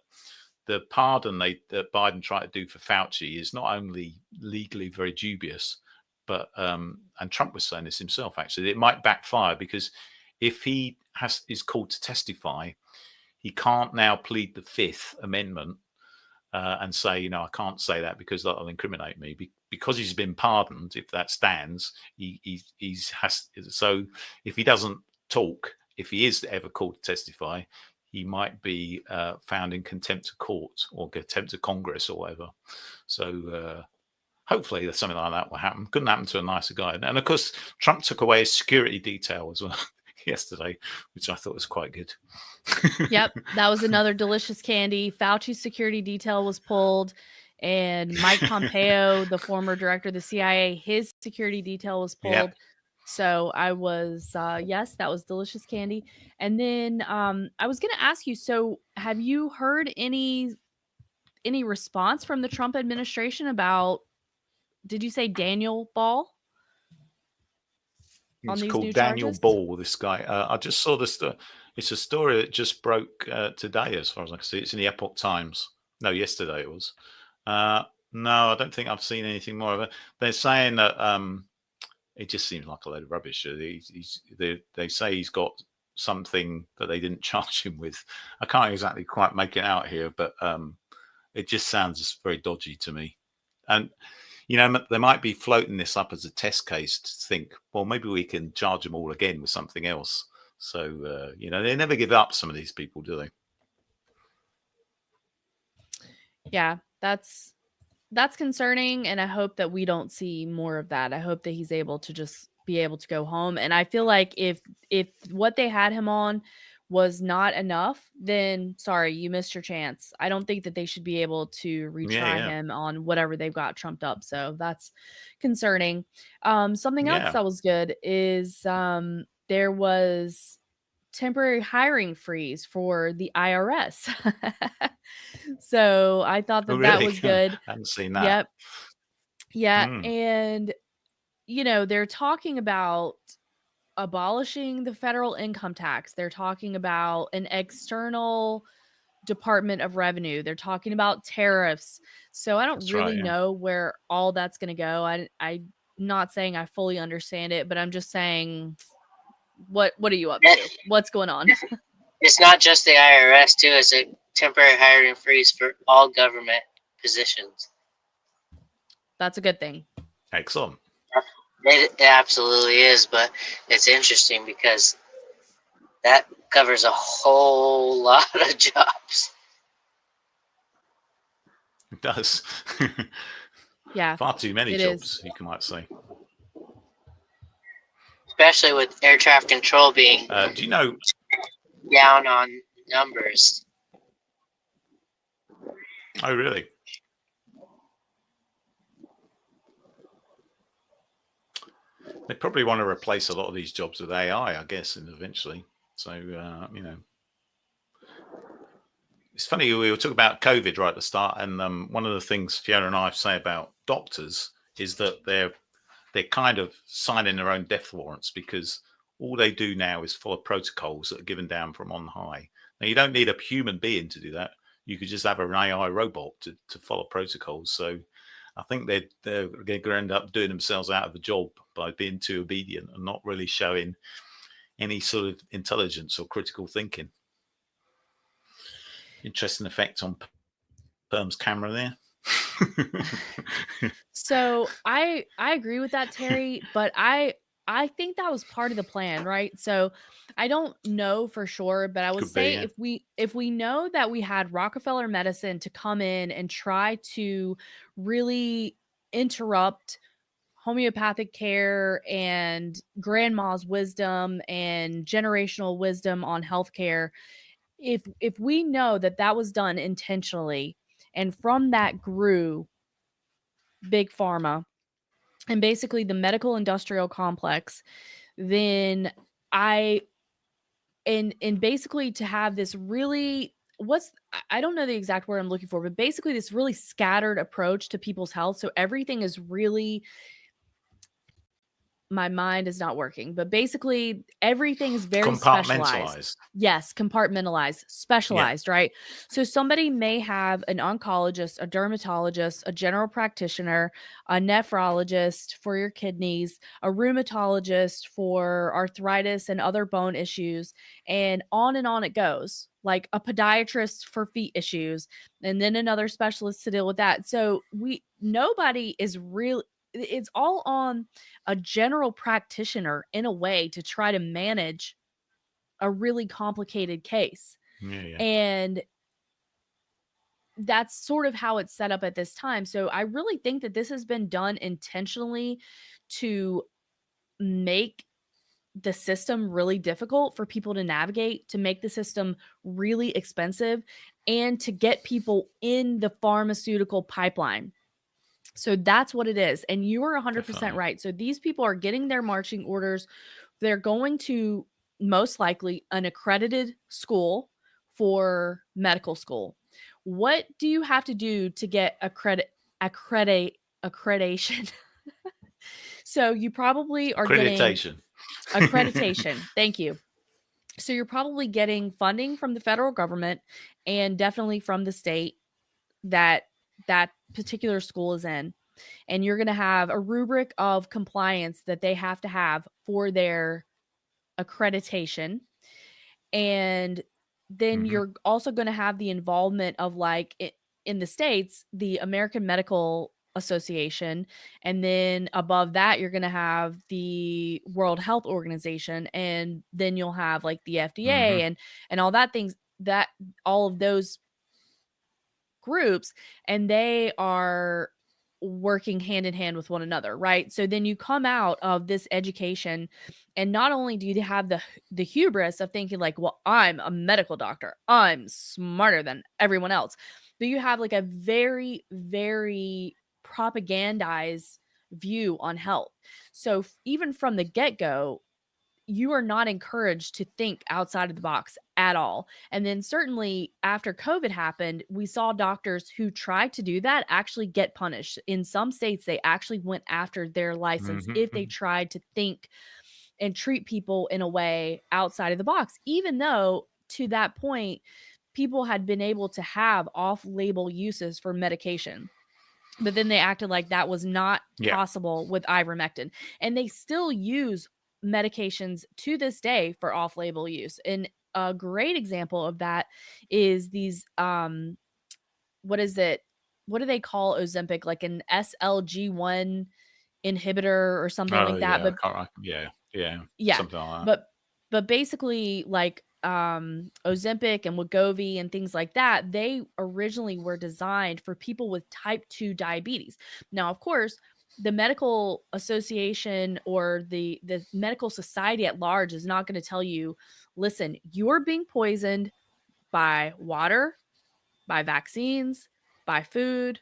the pardon that Biden tried to do for Fauci is not only legally very dubious, but and Trump was saying this himself, actually, it might backfire, because if he is called to testify, he can't now plead the Fifth Amendment and say, I can't say that because that'll incriminate me. Because he's been pardoned, if that stands, so if he doesn't talk, if he is ever called to testify, he might be found in contempt of court or contempt of Congress or whatever. So hopefully something like that will happen. Couldn't happen to a nicer guy. And of course, Trump took away his security detail as well yesterday, which I thought was quite good. Yep, that was another delicious candy. Fauci's security detail was pulled, and Mike Pompeo, the former director of the CIA, his security detail was pulled. Yep. So I was, yes, that was delicious candy. And then I was going to ask you, so have you heard any response from the Trump administration about, did you say Daniel Ball? It's called Daniel Ball, this guy. I just saw this. It's a story that just broke today, as far as I can see. It's in the Epoch Times. No, yesterday it was. No, I don't think I've seen anything more of it. They're saying that it just seems like a load of rubbish. They say he's got something that they didn't charge him with. I can't exactly quite make it out here, but it just sounds very dodgy to me. And they might be floating this up as a test case to think, well, maybe we can charge them all again with something else. So they never give up, some of these people, do they? Yeah, that's concerning, and I hope that we don't see more of that. I hope that he's able to just be able to go home. And I feel like if what they had him on was not enough, then sorry, you missed your chance. I don't think that they should be able to retry him on whatever they've got trumped up. So that's concerning. Something else that was good is there was temporary hiring freeze for the IRS. So I thought that that was good. I haven't seen that. Yep. Yeah. And, they're talking about abolishing the federal income tax. They're talking about an external Department of Revenue. They're talking about tariffs. So I don't really know where all that's going to go. I'm not saying I fully understand it, but I'm just saying, what are you up to? What's going on? It's not just the IRS too. It's a temporary hiring freeze for all government positions. That's a good thing. Excellent. It absolutely is, but it's interesting because that covers a whole lot of jobs. It does. Yeah. Far too many jobs, you might say. Especially with air traffic control being do you know down on numbers. Oh, really? They probably want to replace a lot of these jobs with AI, I guess, and eventually. So, it's funny, we were talking about COVID right at the start, and one of the things Fiona and I say about doctors is that they're kind of signing their own death warrants, because all they do now is follow protocols that are given down from on high. Now, you don't need a human being to do that. You could just have an AI robot to follow protocols. So I think they're going to end up doing themselves out of the job by being too obedient and not really showing any sort of intelligence or critical thinking. Interesting effect on Perm's camera there. So I agree with that, Terry, but I think that was part of the plan, right? So I don't know for sure, but I would say if we know that we had Rockefeller medicine to come in and try to really interrupt homeopathic care and grandma's wisdom and generational wisdom on healthcare, if we know that that was done intentionally, and from that grew big pharma and basically the medical industrial complex, then and basically to have this really, I don't know the exact word I'm looking for, but basically this really scattered approach to people's health. So everything is really, my mind is not working, but basically everything is very specialized. Yes, compartmentalized, specialized, right? So somebody may have an oncologist, a dermatologist, a general practitioner, a nephrologist for your kidneys, a rheumatologist for arthritis and other bone issues, and on it goes. Like a podiatrist for feet issues, and then another specialist to deal with that. So nobody is really, it's all on a general practitioner in a way to try to manage a really complicated case. And that's sort of how it's set up at this time. So I really think that this has been done intentionally to make the system really difficult for people to navigate, to make the system really expensive, and to get people in the pharmaceutical pipeline. So that's what it is. And you are 100% right. So these people are getting their marching orders. They're going to most likely an accredited school for medical school. What do you have to do to get accreditation? So you probably are getting accreditation. Thank you. So you're probably getting funding from the federal government and definitely from the state that particular school is in, and you're going to have a rubric of compliance that they have to have for their accreditation. And then you're also going to have the involvement of, like, in the States, the American Medical Association. And then above that, you're going to have the World Health Organization. And then you'll have like the FDA and all that things, that all of those groups, and they are working hand in hand with one another, right? So then you come out of this education, and not only do you have the hubris of thinking like, well, I'm a medical doctor, I'm smarter than everyone else, but you have like a very, very propagandized view on health. So even from the get-go, you are not encouraged to think outside of the box at all. And then certainly after COVID happened, we saw doctors who tried to do that actually get punished. In some states, they actually went after their license if they tried to think and treat people in a way outside of the box, even though to that point, people had been able to have off-label uses for medication. But then they acted like that was not possible with ivermectin. And they still use medications to this day for off-label use. And a great example of that is these what is it? What do they call Ozempic? Like an SLG1 inhibitor or something like that. But something like that. But basically, like Ozempic and Wegovy and things like that, they originally were designed for people with type 2 diabetes. Now, of course, the medical association or the medical society at large is not going to tell you, listen, you're being poisoned by water, by vaccines, by food,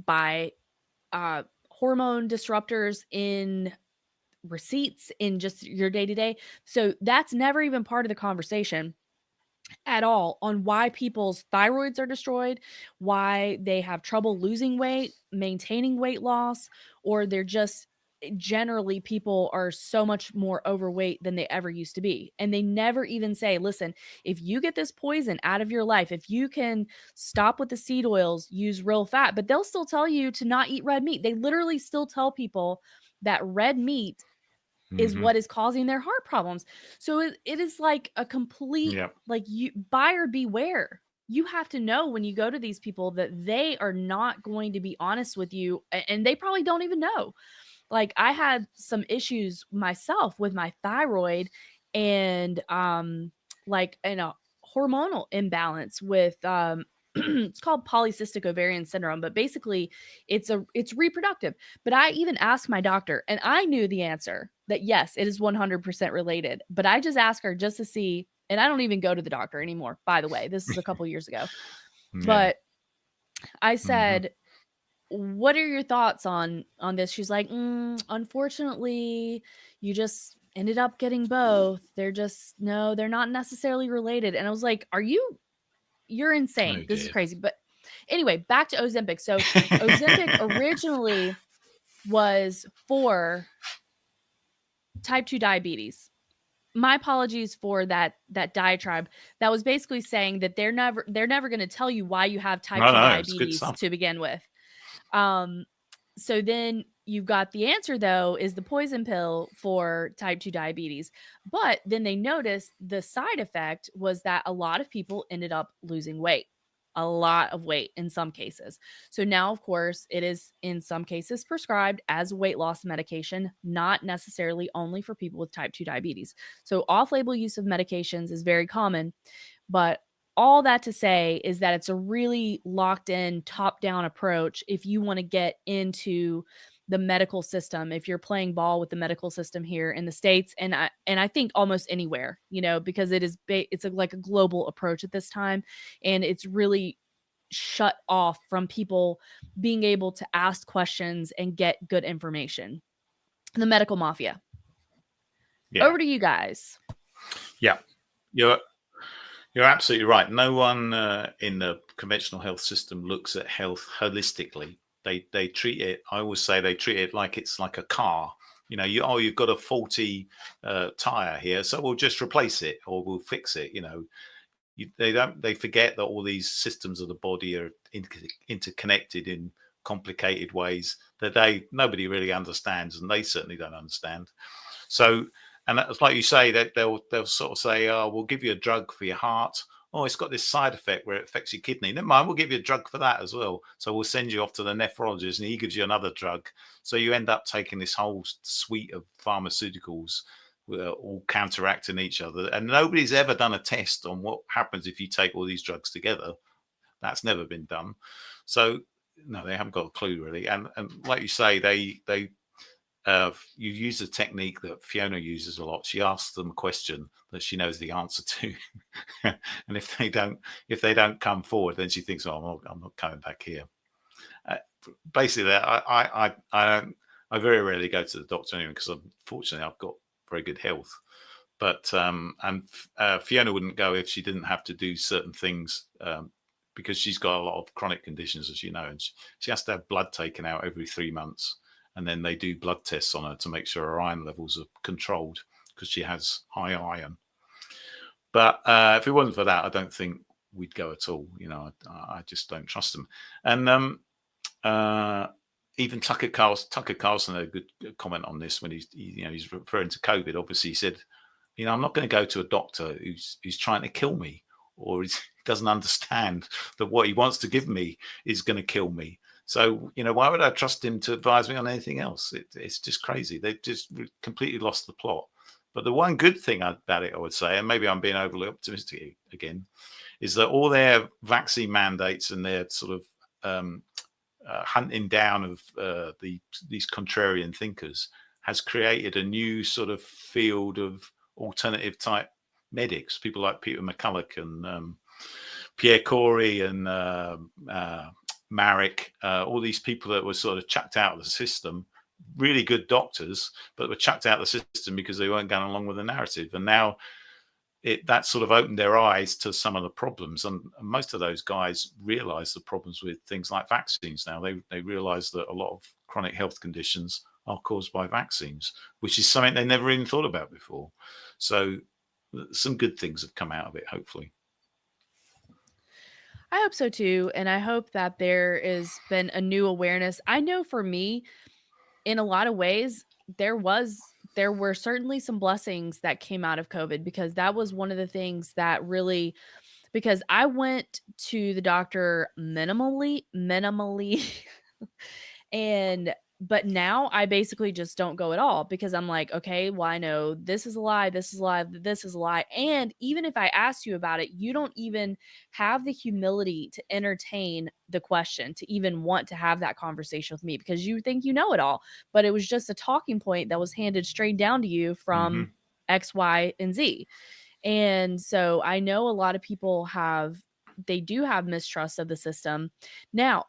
by hormone disruptors in receipts, in just your day-to-day. So that's never even part of the conversation at all on why people's thyroids are destroyed, why they have trouble losing weight, maintaining weight loss, or they're just generally, people are so much more overweight than they ever used to be. And they never even say, listen, if you get this poison out of your life, if you can stop with the seed oils, use real fat, but they'll still tell you to not eat red meat. They literally still tell people that red meat is what is causing their heart problems. So it is like a complete, like, you buyer beware. You have to know when you go to these people that they are not going to be honest with you, and they probably don't even know. Like, I had some issues myself with my thyroid and like in a hormonal imbalance with it's called polycystic ovarian syndrome, but basically it's reproductive. But I even asked my doctor, and I knew the answer that yes, it is 100% related. But I just asked her just to see, and I don't even go to the doctor anymore, by the way. This is a couple years ago. But I said, what are your thoughts on this? She's like, unfortunately, you just ended up getting both. They're not necessarily related. And I was like, you're insane. This is crazy. But anyway, back to Ozempic. So Ozempic originally was for type 2 diabetes. My apologies for that diatribe. That was basically saying that they're never going to tell you why you have type 2 diabetes to begin with. So then you've got the answer, though, is the poison pill for type 2 diabetes. But then they noticed the side effect was that a lot of people ended up losing weight, a lot of weight in some cases. So now, of course, it is in some cases prescribed as weight loss medication, not necessarily only for people with type 2 diabetes. So off-label use of medications is very common, but all that to say is that it's a really locked in, top-down approach if you want to get into the medical system, if you're playing ball with the medical system here in the States, and I think almost anywhere, because it's like a global approach at this time, and it's really shut off from people being able to ask questions and get good information. The medical mafia. Over to you guys. Yeah. You're absolutely right. No one in the conventional health system looks at health holistically. They treat it, I always say they treat it like it's like a car. You've got a faulty tire here, so we'll just replace it or we'll fix it. They forget that all these systems of the body are interconnected in complicated ways that nobody really understands, and they certainly don't understand. So, and that's like you say, that they'll sort of say, oh, we'll give you a drug for your heart. Oh, it's got this side effect where it affects your kidney. Never mind, we'll give you a drug for that as well. So we'll send you off to the nephrologist and he gives you another drug. So you end up taking this whole suite of pharmaceuticals all counteracting each other. And nobody's ever done a test on what happens if you take all these drugs together. That's never been done. So no, they haven't got a clue really. And like you say, you use a technique that Fiona uses a lot. She asks them a question that she knows the answer to, and if they don't come forward, then she thinks, "Oh, I'm not coming back here." Basically, I very rarely go to the doctor anyway because unfortunately I've got very good health. But Fiona wouldn't go if she didn't have to do certain things because she's got a lot of chronic conditions, as you know, and she has to have blood taken out every 3 months. And then they do blood tests on her to make sure her iron levels are controlled because she has high iron. But if it wasn't for that, I don't think we'd go at all. I just don't trust them. And even Tucker Carlson had a good comment on this when he's referring to COVID. Obviously, he said, I'm not going to go to a doctor who's trying to kill me or he doesn't understand that what he wants to give me is going to kill me. So, why would I trust him to advise me on anything else? It's just crazy. They've just completely lost the plot. But the one good thing about it, I would say, and maybe I'm being overly optimistic again, is that all their vaccine mandates and their sort of hunting down of these contrarian thinkers has created a new sort of field of alternative type medics, people like Peter McCulloch and Pierre Corey and Marek, all these people that were sort of chucked out of the system, really good doctors, but were chucked out of the system because they weren't going along with the narrative. And now that sort of opened their eyes to some of the problems. And most of those guys realize the problems with things like vaccines now. They realize that a lot of chronic health conditions are caused by vaccines, which is something they never even thought about before. So some good things have come out of it, hopefully. I hope so too. And I hope that there has been a new awareness. I know for me, in a lot of ways, there were certainly some blessings that came out of COVID, because that was one of the things that really, because I went to the doctor minimally, but now I basically just don't go at all, because I'm like, okay, well, I know this is a lie, this is a lie, this is a lie. And even if I ask you about it, you don't even have the humility to entertain the question, to even want to have that conversation with me, because you think you know it all. But it was just a talking point that was handed straight down to you from X, Y, and Z. And so I know a lot of people they do have mistrust of the system now.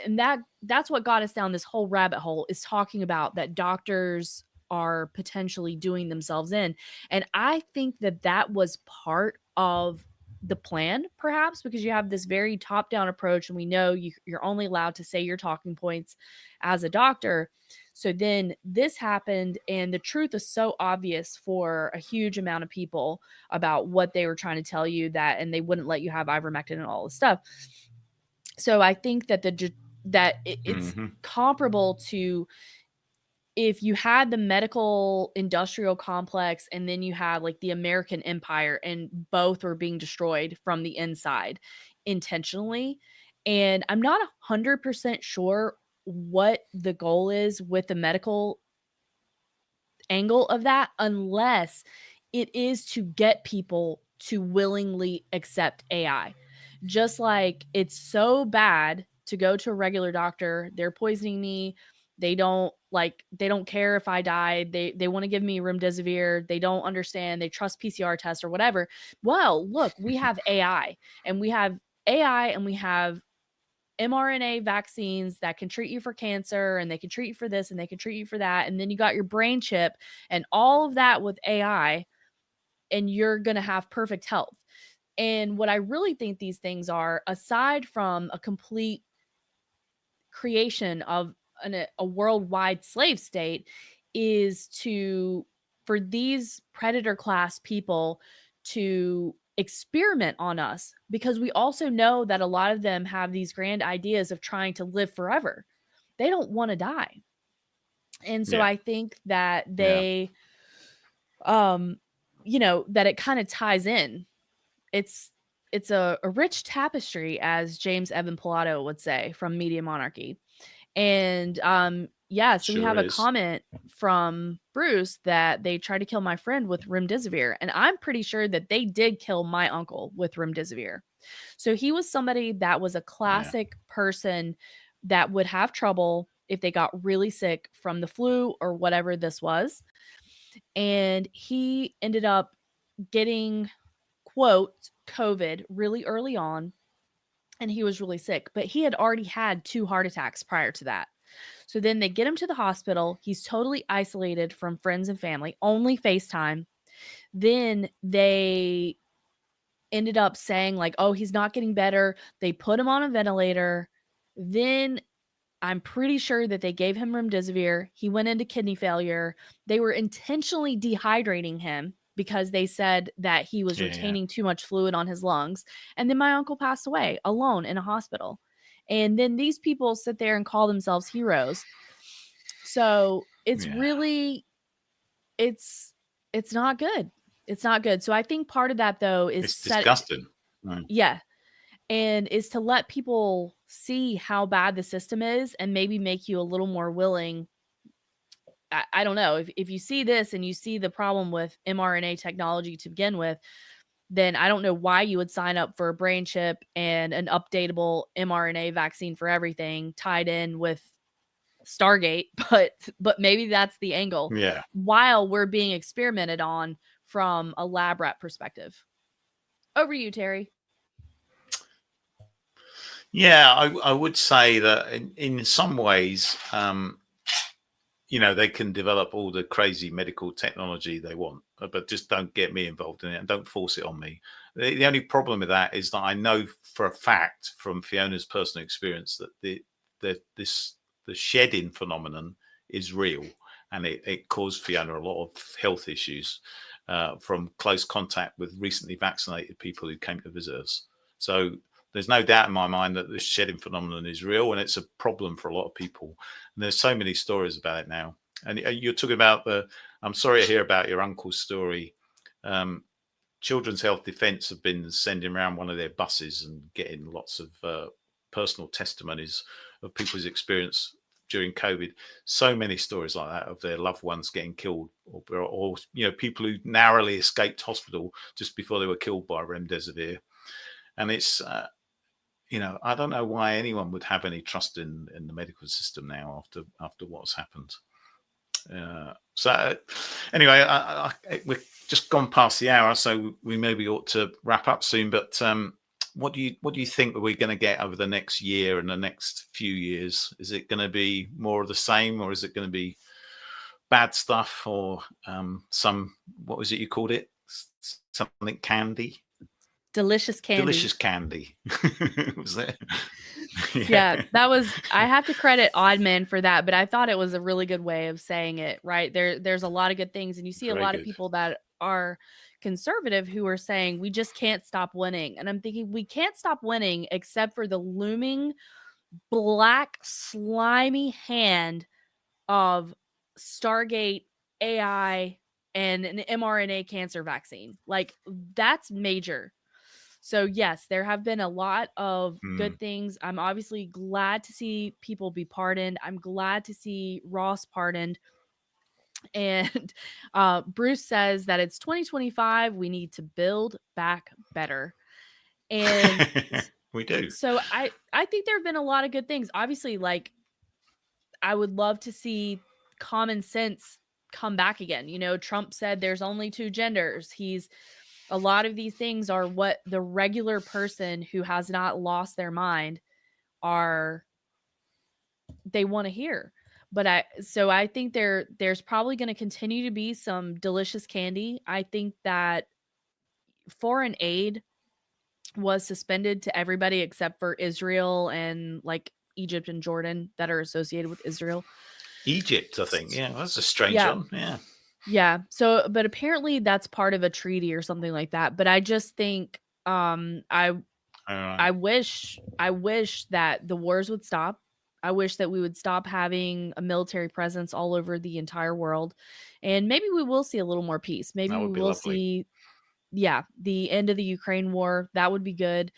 And that's what got us down this whole rabbit hole, is talking about that doctors are potentially doing themselves in. And I think that was part of the plan, perhaps, because you have this very top-down approach, and we know you're only allowed to say your talking points as a doctor. So then this happened, and the truth is so obvious for a huge amount of people about what they were trying to tell you, and they wouldn't let you have ivermectin and all this stuff. So I think that it's comparable to if you had the medical industrial complex and then you had like the American empire, and both were being destroyed from the inside intentionally. And I'm not 100% sure what the goal is with the medical angle of that, unless it is to get people to willingly accept AI. Just like it's so bad to go to a regular doctor, they're poisoning me, they don't care if I died, they want to give me remdesivir, they don't understand, they trust PCR tests or whatever. Well, look, we have AI, and we have mRNA vaccines that can treat you for cancer, and they can treat you for this, and they can treat you for that. And then you got your brain chip and all of that with AI, and you're going to have perfect health. And what I really think these things are, aside from a complete creation of a worldwide slave state, is for these predator class people to experiment on us, because we also know that a lot of them have these grand ideas of trying to live forever. They don't want to die. And so Yeah. I think that they, that it kind of ties in. It's a rich tapestry, as James Evan Pilato would say from Media Monarchy. And so we Sure have a is. comment from Bruce that they tried to kill my friend with remdesivir, and I'm pretty sure that they did kill my uncle with remdesivir. So he was somebody that was a classic person that would have trouble if they got really sick from the flu or whatever this was. And he ended up getting, quote, COVID really early on, and he was really sick, but he had already had 2 heart attacks prior to that. So then they get him to the hospital. He's totally isolated from friends and family, only FaceTime. Then they ended up saying like, oh, he's not getting better. They put him on a ventilator. Then I'm pretty sure that they gave him remdesivir. He went into kidney failure. They were intentionally dehydrating him because they said that he was retaining too much fluid on his lungs. And then my uncle passed away alone in a hospital. And then these people sit there and call themselves heroes. So it's really, it's not good. It's not good. So I think part of that, though, is it's disgusting. Yeah. And is to let people see how bad the system is and maybe make you a little more willing. I don't know. If you see this and you see the problem with mRNA technology to begin with, then I don't know why you would sign up for a brain chip and an updatable mRNA vaccine for everything tied in with Stargate, but maybe that's the angle. Yeah. While we're being experimented on from a lab rat perspective. Over to you, Terry. Yeah, I would say that in some ways, they can develop all the crazy medical technology they want, but just don't get me involved in it and don't force it on me. The only problem with that is that I know for a fact from Fiona's personal experience that the shedding phenomenon is real, and it caused Fiona a lot of health issues from close contact with recently vaccinated people who came to visit us. So there's no doubt in my mind that the shedding phenomenon is real, and it's a problem for a lot of people. And there's so many stories about it now. And you're talking about I'm sorry to hear about your uncle's story. Children's Health Defence have been sending around one of their buses and getting lots of personal testimonies of people's experience during COVID. So many stories like that of their loved ones getting killed, or people who narrowly escaped hospital just before they were killed by remdesivir. And it's I don't know why anyone would have any trust in the medical system now after what's happened. So anyway, we've just gone past the hour, so we maybe ought to wrap up soon. But what do you think we're going to get over the next year and the next few years? Is it going to be more of the same, or is it going to be bad stuff, or what was it you called it? Something candy? Delicious candy. Delicious candy. Was it? Yeah, that was, I have to credit Oddman for that, but I thought it was a really good way of saying it, right? There's a lot of good things, and you see a lot of people that are conservative who are saying we just can't stop winning. And I'm thinking we can't stop winning except for the looming black slimy hand of Stargate, AI, and an mRNA cancer vaccine. Like, that's major. So yes, there have been a lot of good things. I'm obviously glad to see people be pardoned. I'm glad to see Ross pardoned. And Bruce says that it's 2025. We need to build back better. And we do. So I think there have been a lot of good things. Obviously, like, I would love to see common sense come back again. Trump said there's only 2 genders. A lot of these things are what the regular person who has not lost their mind they want to hear. But I think there's probably going to continue to be some delicious candy. I think that foreign aid was suspended to everybody except for Israel and like Egypt and Jordan that are associated with Israel. Egypt, I think. Yeah, that's a strange one. Yeah. Yeah. So, but apparently that's part of a treaty or something like that. But I just think, I All right. I wish that the wars would stop. I wish that we would stop having a military presence all over the entire world. And maybe we will see a little more peace. Maybe That we would be will lovely. see, yeah, the end of the Ukraine war. That would be good.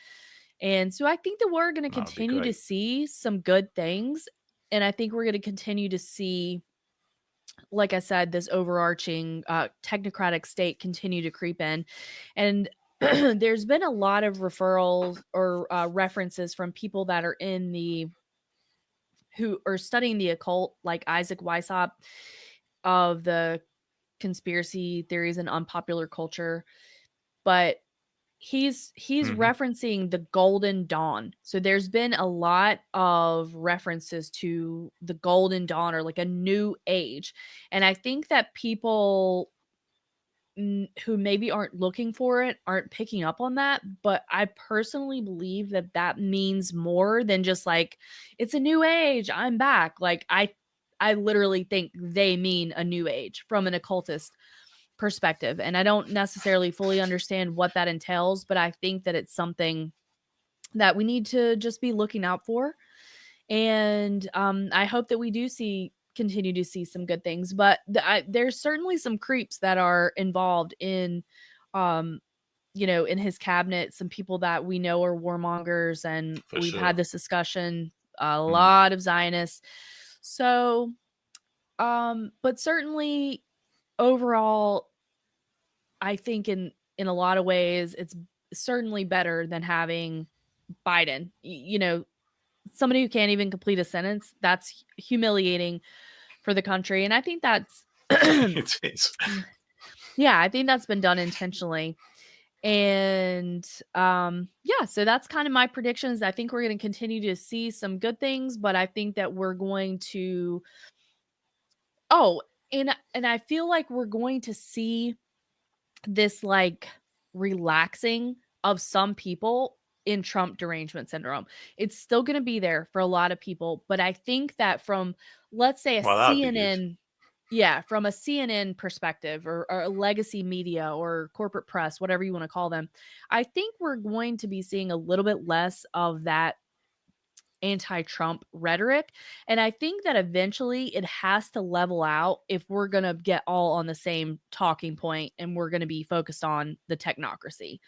And so I think that we're going to That would be continue to great. see some good things. And I think we're going to continue to see, like I said, this overarching technocratic state continue to creep in. And there's been a lot of referrals or references from people that are who are studying the occult, like Isaac Weishaupt of the conspiracy theories and unpopular culture. But he's Hmm. referencing the golden dawn. So there's been a lot of references to the golden dawn or like a new age. And I think that people who maybe aren't looking for it aren't picking up on that, but I personally believe that that means more than just like it's a new age, I'm back. Like I literally think they mean a new age from an occultist perspective, and I don't necessarily fully understand what that entails, but I think that it's something that we need to just be looking out for. And I hope that we do continue to see some good things, but there's certainly some creeps that are involved in um in his cabinet, some people that we know are warmongers, and For we've had sure. this discussion, a Mm. lot of Zionists. So but certainly overall I think in a lot of ways it's certainly better than having Biden. Somebody who can't even complete a sentence, that's humiliating for the country. And I think that's It is. yeah, I think that's been done intentionally. And yeah, so that's kind of my predictions. I think we're going to continue to see some good things, but I think that we're going to oh, and I feel like we're going to see this like relaxing of some people in Trump derangement syndrome. It's still going to be there for a lot of people, but I think that from, let's say, a Well, that would be good. CNN, yeah, from a CNN perspective, or a legacy media or corporate press, whatever you want to call them, I think we're going to be seeing a little bit less of that anti-Trump rhetoric. And I think that eventually it has to level out if we're going to get all on the same talking point and we're going to be focused on the technocracy.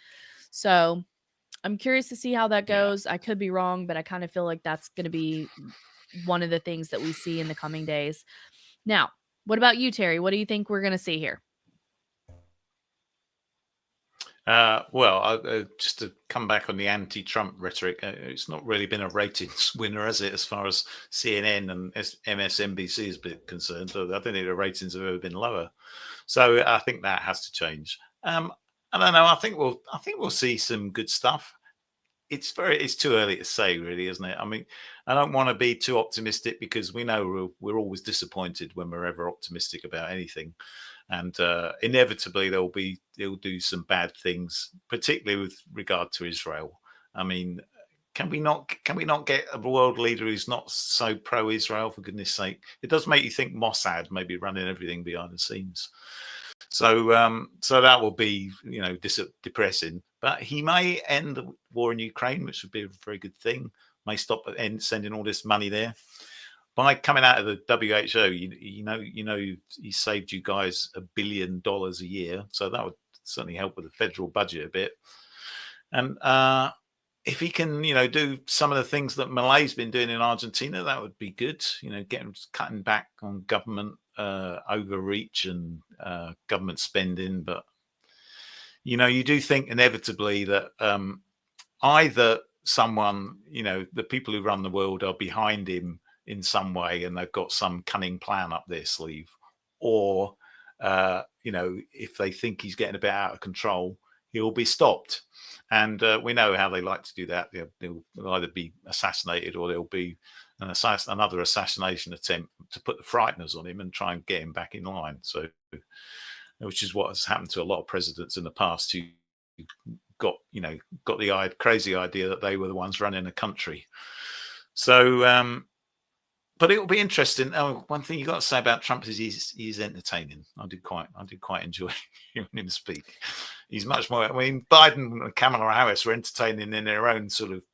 So I'm curious to see how that Yeah. goes. I could be wrong, but I kind of feel like that's going to be one of the things that we see in the coming days. Now, what about you, Terry? What do you think we're going to see here? Just to come back on the anti-Trump rhetoric, it's not really been a ratings winner, has it, as far as CNN and MSNBC is concerned? So I don't think the ratings have ever been lower. So I think that has to change. I don't know. I think we'll see some good stuff. It's too early to say, really, isn't it? I mean, I don't want to be too optimistic because we know we're always disappointed when we're ever optimistic about anything. And inevitably they'll do some bad things, particularly with regard to Israel. I mean, can we not get a world leader who's not so pro-Israel, for goodness sake? It does make you think Mossad may be running everything behind the scenes. So that will be depressing. But he may end the war in Ukraine, which would be a very good thing. May stop sending all this money there. By coming out of the WHO, he saved you guys $1 billion a year, so that would certainly help with the federal budget a bit. And if he can, do some of the things that Malay's been doing in Argentina, that would be good. Cutting back on government overreach and government spending. But you do think inevitably that either someone, the people who run the world are behind him in some way and they've got some cunning plan up their sleeve, or if they think he's getting a bit out of control, he'll be stopped. And we know how they like to do that. They'll either be assassinated or there'll be another assassination attempt to put the frighteners on him and try and get him back in line. So, which is what has happened to a lot of presidents in the past who got the crazy idea that they were the ones running the country. So But it will be interesting. Oh, one thing you got to say about Trump is he's entertaining. I did quite enjoy hearing him speak. He's much more. I mean, Biden and Kamala Harris were entertaining in their own sort of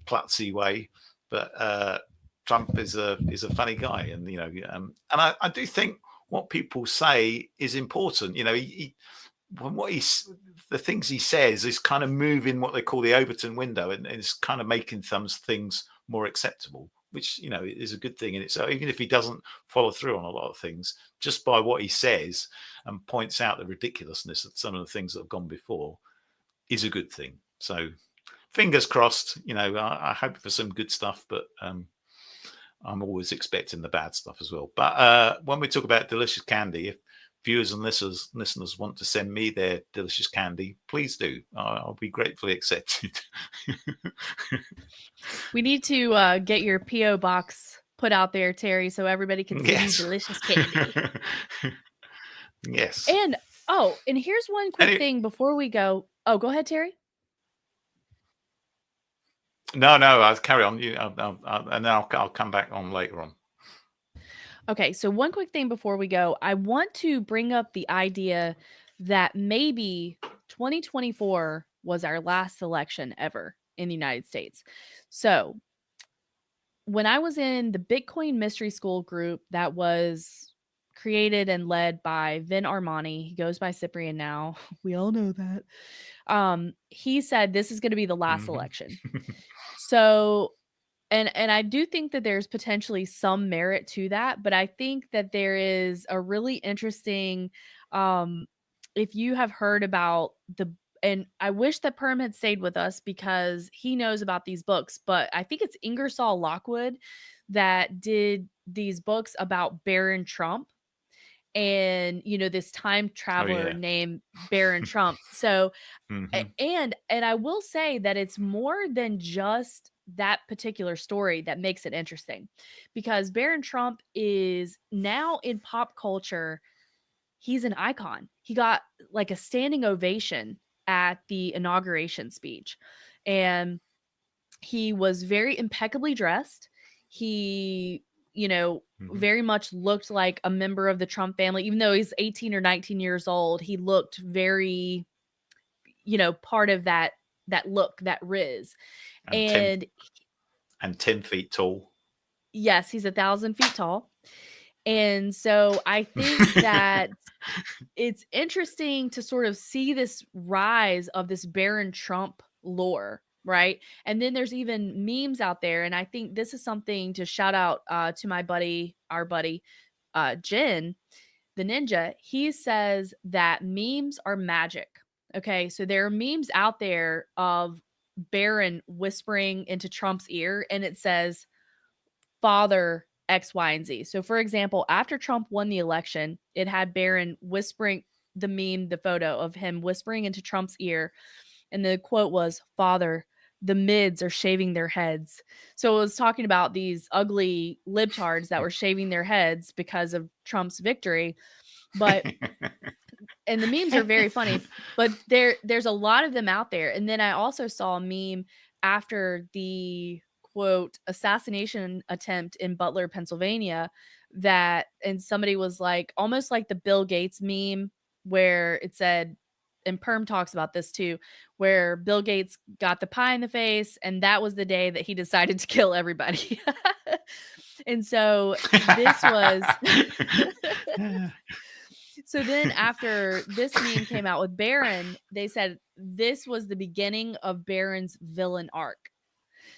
klutzy way, but Trump is a funny guy, and and I do think what people say is important. The things he says is kind of moving what they call the Overton window, and it's kind of making some things more acceptable, which is a good thing in it. So even if he doesn't follow through on a lot of things, just by what he says and points out the ridiculousness of some of the things that have gone before, is a good thing. So fingers crossed. I hope for some good stuff, but I'm always expecting the bad stuff as well. But when we talk about delicious candy, if viewers and listeners want to send me their delicious candy, please do. I'll be gratefully accepted. We need to get your P.O. box put out there, Terry, so everybody can see you delicious candy. Yes. And here's one quick thing before we go. Oh, go ahead, Terry. No, I'll carry on. And then I'll come back on later on. Okay, so one quick thing before we go. I want to bring up the idea that maybe 2024 was our last election ever in the United States. So when I was in the Bitcoin Mystery School group that was created and led by Vin Armani, he goes by Cyprian now. We all know that. He said this is going to be the last election. So, and I do think that there's potentially some merit to that, but I think that there is a really interesting, if you have heard about and I wish that Perm had stayed with us because he knows about these books, but I think it's Ingersoll Lockwood that did these books about Baron Trump and, this time traveler named Baron Trump. So, and I will say that it's more than just that particular story that makes it interesting, because Baron Trump is now in pop culture. He's an icon. He got like a standing ovation at the inauguration speech, and he was very impeccably dressed. He, very much looked like a member of the Trump family, even though he's 18 or 19 years old. He looked very, part of that look, that riz. And 10 feet tall. Yes, he's 1,000 feet tall. And so I think that it's interesting to sort of see this rise of this Baron Trump lore, right? And then there's even memes out there. And I think this is something to shout out to our buddy, Jen, the ninja. He says that memes are magic. Okay, so there are memes out there of Baron whispering into Trump's ear, and it says, Father X, Y, and Z. So, for example, after Trump won the election, it had Baron whispering the photo of him whispering into Trump's ear. And the quote was, Father, the mids are shaving their heads. So it was talking about these ugly libtards that were shaving their heads because of Trump's victory. But and the memes are very funny, but there's a lot of them out there. And then I also saw a meme after the quote assassination attempt in Butler, Pennsylvania, and somebody was like, almost like the Bill Gates meme where it said, and Perm talks about this too, where Bill Gates got the pie in the face, and that was the day that he decided to kill everybody. And so this was so then after this meme came out with Baron, they said this was the beginning of Baron's villain arc.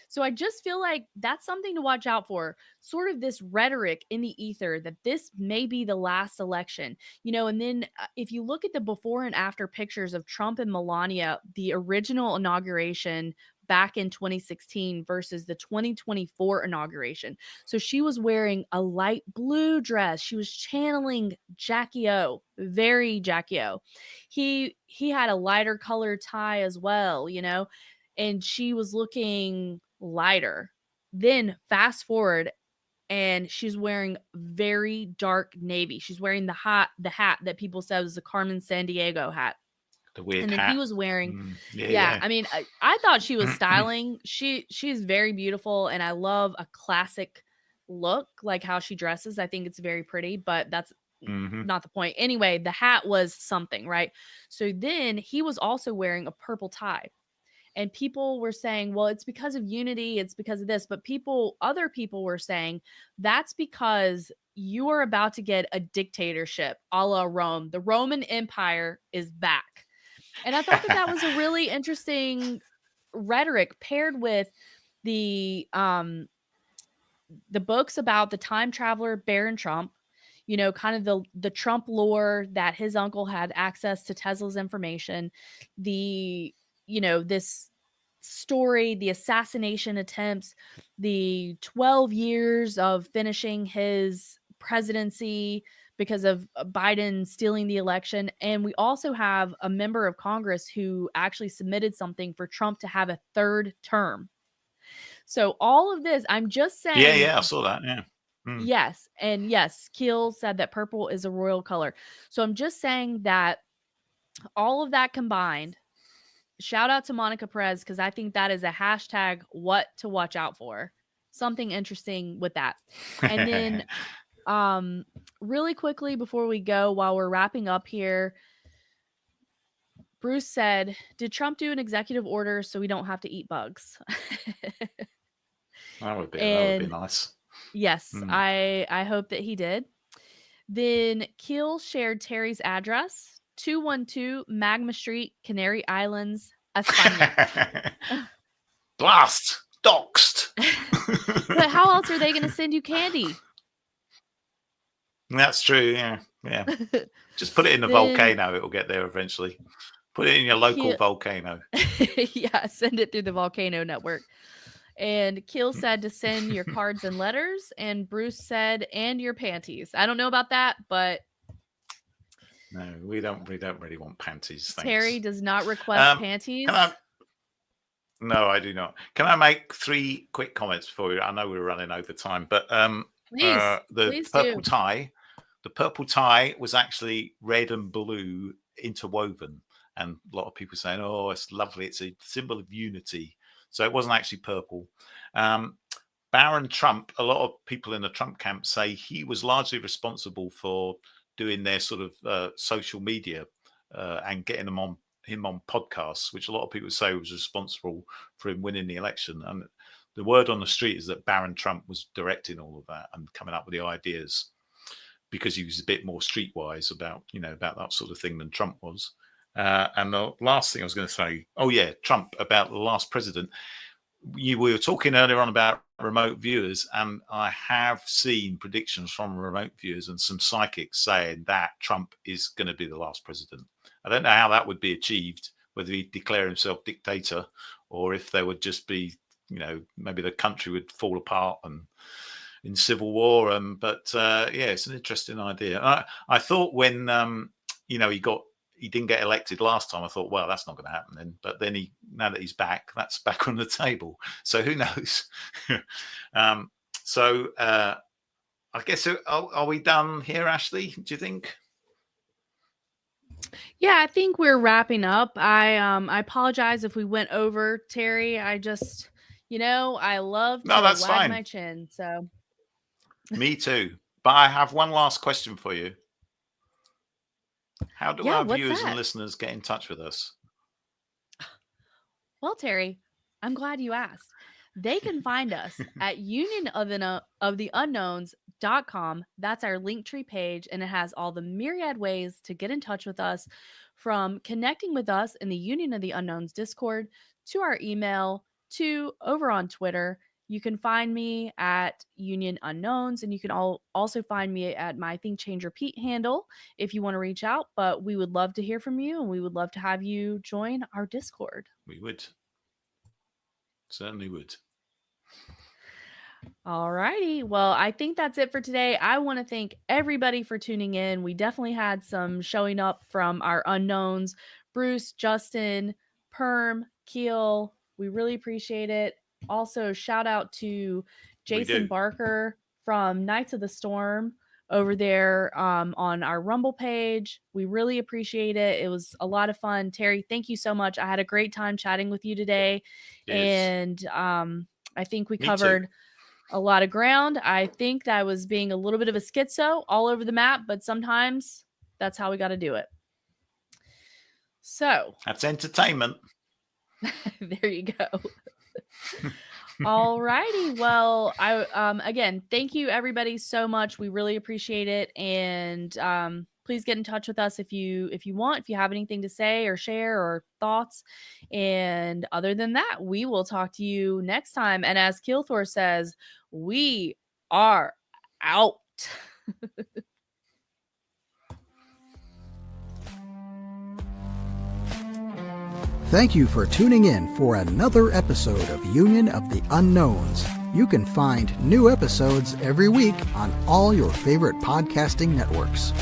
So I just feel like that's something to watch out for, sort of this rhetoric in the ether that this may be the last election, and then if you look at the before and after pictures of Trump and Melania, the original inauguration back in 2016 versus the 2024 inauguration. So she was wearing a light blue dress. She was channeling Jackie O, very Jackie O. He had a lighter colored tie as well, and she was looking lighter. Then fast forward, and she's wearing very dark navy. She's wearing the hat that people said was the Carmen Sandiego hat. The weird and then hat. He was wearing Yeah. I mean, I thought she was styling. She's very beautiful, and I love a classic look, like how she dresses. I think it's very pretty, but that's Mhm. not the point. Anyway, the hat was something, right? So then he was also wearing a purple tie. And people were saying, well, it's because of unity, it's because of this. But other people were saying that's because you are about to get a dictatorship a la Rome. The Roman Empire is back. And I thought that was a really interesting rhetoric paired with the books about the time traveler Baron Trump, kind of the Trump lore that his uncle had access to Tesla's information, this story, the assassination attempts, the 12 years of finishing his presidency because of Biden stealing the election. And we also have a member of Congress who actually submitted something for Trump to have a third term. So all of this, I'm just saying. Yeah, I saw that. Yeah. Yes. And yes, Keel said that purple is a royal color. So I'm just saying that all of that combined, shout out to Monica Perez, because I think that is a hashtag what to watch out for. Something interesting with that. And then really quickly before we go, while we're wrapping up here, Bruce said, did Trump do an executive order so we don't have to eat bugs? That would be nice. Yes, I hope that he did. Then Keel shared Terry's address, 212 Magma Street, Canary Islands, España. Blast! Doxed! But how else are they going to send you candy? That's true, yeah. Just put it in the volcano, it'll get there eventually. Put it in your local volcano. Yeah, send it through the volcano network. And Keel said to send your cards and letters, and Bruce said, and your panties. I don't know about that, but no, we don't really want panties. Thanks. Terry does not request panties. No, I do not. Can I make 3 quick comments for you? I know we're running over time, but please purple do. tie. The purple tie was actually red and blue interwoven, and a lot of people saying, "Oh, it's lovely. It's a symbol of unity." So it wasn't actually purple. Baron Trump, a lot of people in the Trump camp say he was largely responsible for doing their sort of social media and getting him on podcasts, which a lot of people say was responsible for him winning the election. And the word on the street is that Baron Trump was directing all of that and coming up with the ideas because he was a bit more streetwise about that sort of thing than Trump was. And the last thing I was going to say, Trump, about the last president. We were talking earlier on about remote viewers, and I have seen predictions from remote viewers and some psychics saying that Trump is going to be the last president. I don't know how that would be achieved, whether he'd declare himself dictator or if there would just be, maybe the country would fall apart and in civil war. But it's an interesting idea. I thought when, he didn't get elected last time, I thought, well, that's not going to happen then. But then now that he's back, that's back on the table. So who knows? I guess, are we done here, Ashley? Do you think? Yeah, I think we're wrapping up. I apologize if we went over, Terry. I just, I love to wag my chin. So. Me too. But I have one last question for you. How do our viewers and listeners get in touch with us? Well, Terry, I'm glad you asked. They can find us at unionoftheunknowns.com. That's our Linktree page, and it has all the myriad ways to get in touch with us, from connecting with us in the Union of the Unknowns Discord to our email to over on Twitter. You can find me at Union Unknowns, and you can also find me at my Think Change Repeat handle if you want to reach out. But we would love to hear from you, and we would love to have you join our Discord. We would. Certainly would. All righty. Well, I think that's it for today. I want to thank everybody for tuning in. We definitely had some showing up from our unknowns. Bruce, Justin, Perm, Keel. We really appreciate it. Also, shout out to Jason Barker from Knights of the Storm over there on our Rumble page. We really appreciate it. It was a lot of fun. Terry, thank you so much. I had a great time chatting with you today. Yes. And I think we covered a lot of ground. I think that I was being a little bit of a schizo all over the map, but sometimes that's how we got to do it. So That's entertainment. there you go. All righty. Well, again, thank you everybody so much. We really appreciate it. And please get in touch with us if you want, if you have anything to say or share or thoughts. And other than that, we will talk to you next time. And as Kilthor says, we are out. Thank you for tuning in for another episode of Union of the Unknowns. You can find new episodes every week on all your favorite podcasting networks.